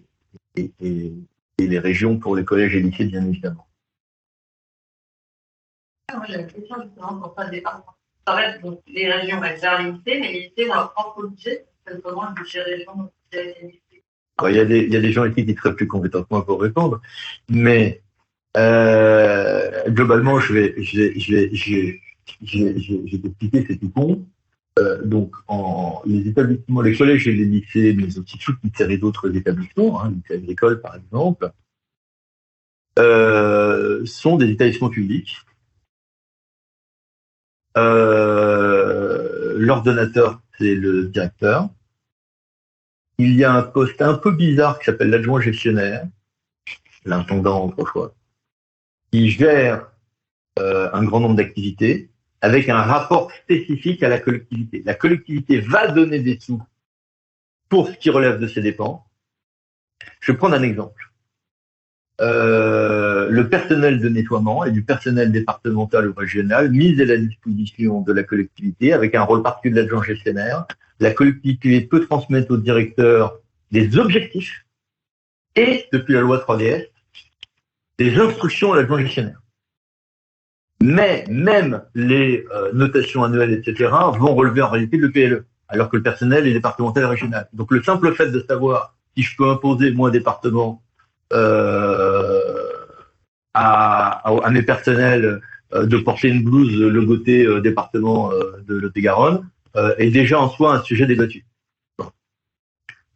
[SPEAKER 1] les régions pour les collèges et lycées, bien évidemment.
[SPEAKER 2] Moi, j'ai la question justement pour ça le département. En fait, donc, les régions vont faire les lycées, mais les lycées vont leur propre budget. Comment le budget région
[SPEAKER 1] il y a des gens ici qui seraient plus compétents que moi pour répondre, mais globalement, je vais t'expliquer, c'est tout con. Donc, les établissements, les collèges et les lycées, mais aussi toute une série d'autres établissements, hein, lycées agricoles par exemple, sont des établissements publics. L'ordonnateur, c'est le directeur. Il y a un poste un peu bizarre qui s'appelle l'adjoint gestionnaire, l'intendant autrefois, qui gère un grand nombre d'activités avec un rapport spécifique à la collectivité. La collectivité va donner des sous pour ce qui relève de ses dépenses. Je vais prendre un exemple. le personnel de nettoiement et du personnel départemental ou régional mis à la disposition de la collectivité avec un rôle particulier de l'adjoint gestionnaire. La collectivité peut transmettre au directeur des objectifs et, depuis la loi 3DS, des instructions à l'adjoint gestionnaire. Mais même les notations annuelles, etc., vont relever en réalité le PLE, alors que le personnel est départemental et régional. Donc le simple fait de savoir si je peux imposer, moi, département, à mes personnels de porter une blouse logotée département de Lot-et-Garonne est déjà en soi un sujet débattu.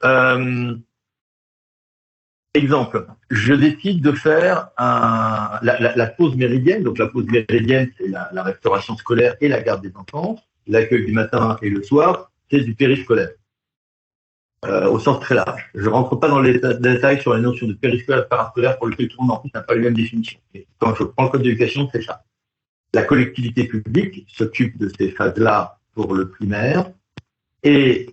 [SPEAKER 1] Euh, Exemple, je décide de faire la pause méridienne. Donc la pause méridienne, c'est la restauration scolaire et la garde des enfants. L'accueil du matin et le soir, c'est du périscolaire. Au sens très large. Je ne rentre pas dans les détails sur les notions de périscolaire et parascolaire pour lequel tout le monde en plus n'a pas les mêmes définitions. Et quand je prends le code d'éducation, c'est ça. La collectivité publique s'occupe de ces phases-là pour le primaire et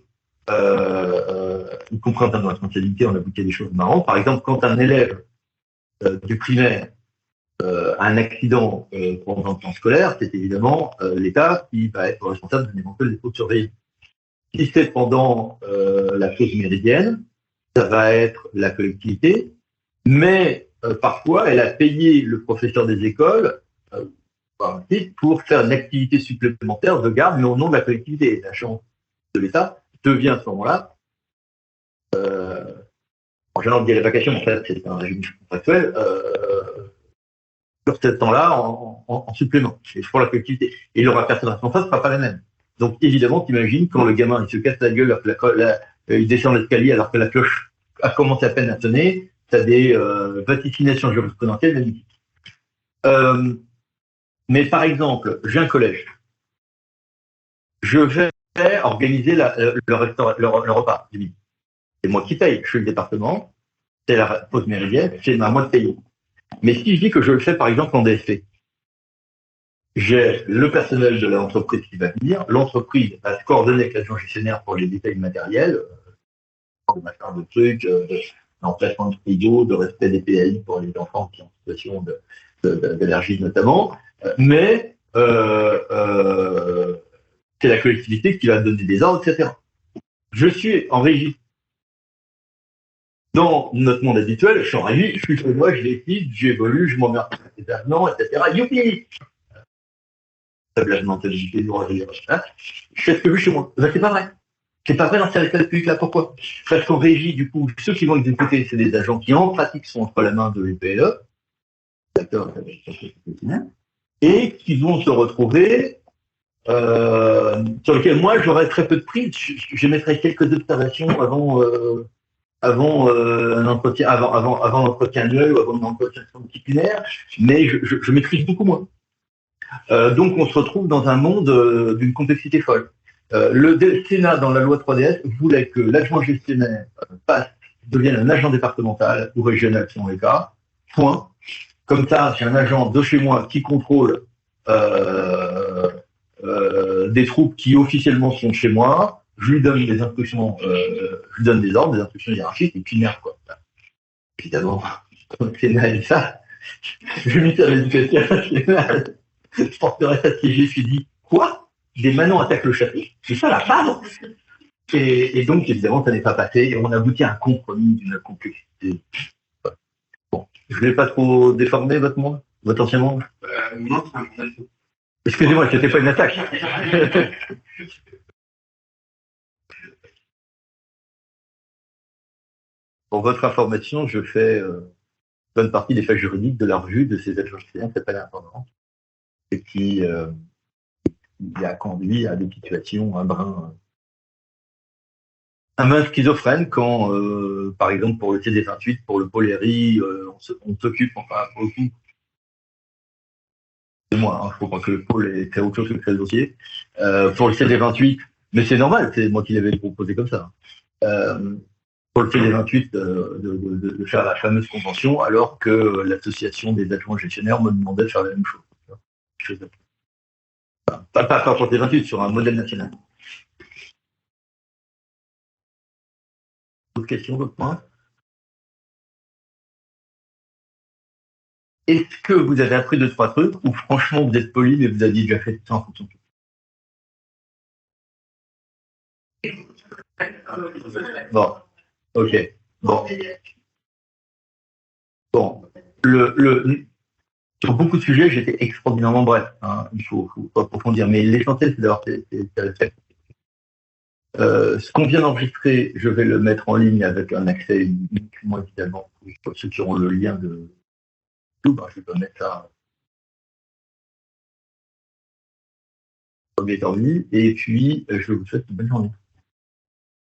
[SPEAKER 1] y compris en termes de responsabilité, on aboutit à des choses marrantes. Par exemple, quand un élève du primaire a un accident pendant le temps scolaire, c'est évidemment l'État qui va être responsable d'un éventuel défaut de surveillance. Si c'est pendant la pause méridienne, ça va être la collectivité, mais parfois elle a payé le professeur des écoles pour faire une activité supplémentaire de garde, mais au nom de la collectivité. L'agent de l'État devient à ce moment-là, en général, on dit vacation, en fait, c'est un régime contractuel, sur ce temps-là en supplément, et pour la collectivité. Et le personne responsable ne sera pas la même. Donc évidemment, t'imagines, quand le gamin il se casse la gueule, il descend l'escalier alors que la cloche a commencé à peine à sonner, tu as des vaticinations jurisprudentielles magnifiques. Mais par exemple, j'ai un collège. Je vais organiser le repas du midi. C'est moi qui paye. Je suis le département, c'est la pause méridienne, c'est à moi de payer. Mais si je dis que je le fais par exemple en DSP, j'ai le personnel de l'entreprise qui va venir, l'entreprise va se coordonner avec l'agent gestionnaire pour les détails matériels, de trucs, d'emplacement de frigo, de respect des PAI pour les enfants qui sont en situation d'allergie notamment, mais c'est la collectivité qui va donner des ordres, etc. Je suis en régie. Dans notre monde habituel, je suis en régie, je suis chez moi, je décide, j'évolue, je m'emmerde avec les avenants, etc. Youpi! Tablage intelligité, je fais ce que je veux chez moi. Ben, c'est pas vrai. C'est pas vrai dans ces écoles publiques là. Pourquoi? Parce qu'en régie, du coup, ceux qui vont exécuter, c'est des agents qui en pratique sont entre la main de l'EPLE, d'accord, et qui vont se retrouver sur lesquels moi j'aurais très peu de prise. Je mettrais quelques observations avant un entretien, avant l'entretien annuel ou avant l'entretien disciplinaire, mais je maîtrise beaucoup moins. Donc on se retrouve dans un monde d'une complexité folle. Le Sénat, dans la loi 3DS, voulait que l'adjoint gestionnaire devienne un agent départemental ou régional selon les cas. Point. Comme ça, j'ai un agent de chez moi qui contrôle des troupes qui officiellement sont chez moi. Je lui donne des instructions, je lui donne des ordres, des instructions hiérarchiques, et puis merde, quoi. Évidemment, quand le Sénat est ça, je lui de l'éducation nationale, je porterai ça siégé, je lui dis, quoi? Des manants attaquent le château? C'est ça la base? Et donc, évidemment, ça n'est pas passé, et on aboutit à un compromis d'une complexité. Bon, je ne l'ai pas trop déformé, votre monde? Votre ancien monde? Non, excusez-moi, c'était pas une attaque. Pour votre information, je fais bonne partie des faits juridiques de la revue de ces adjoints qui s'appelle Intendant, et qui a conduit à des situations un brin schizophrène quand, par exemple, pour le CD28, pour le Poléry, on s'occupe, enfin, pour le coup, c'est moi, hein, je crois que le pôle est autre chose que le dossier. Pour le CD28, mais c'est normal, c'est moi qui l'avais proposé comme ça. Pour le CD28, de faire la fameuse convention, alors que l'association des adjoints gestionnaires me demandait de faire la même chose. Pas pour le CD28, sur un modèle national. D'autres questions, d'autres points? est-ce que vous avez appris 2-3 trucs ou franchement vous êtes poli mais vous avez déjà fait tout ça en fonction de Bon, ok. Bon, bon. Sur beaucoup de sujets, j'étais extraordinairement bref. Hein. Il faut approfondir. Mais l'essentiel, c'est d'avoir fait. Ce qu'on vient d'enregistrer, je vais le mettre en ligne avec un accès uniquement, évidemment, pour ceux qui auront le lien de tout. Ben, je vais mettre ça comme étant mis. Et puis, je vous souhaite une bonne journée.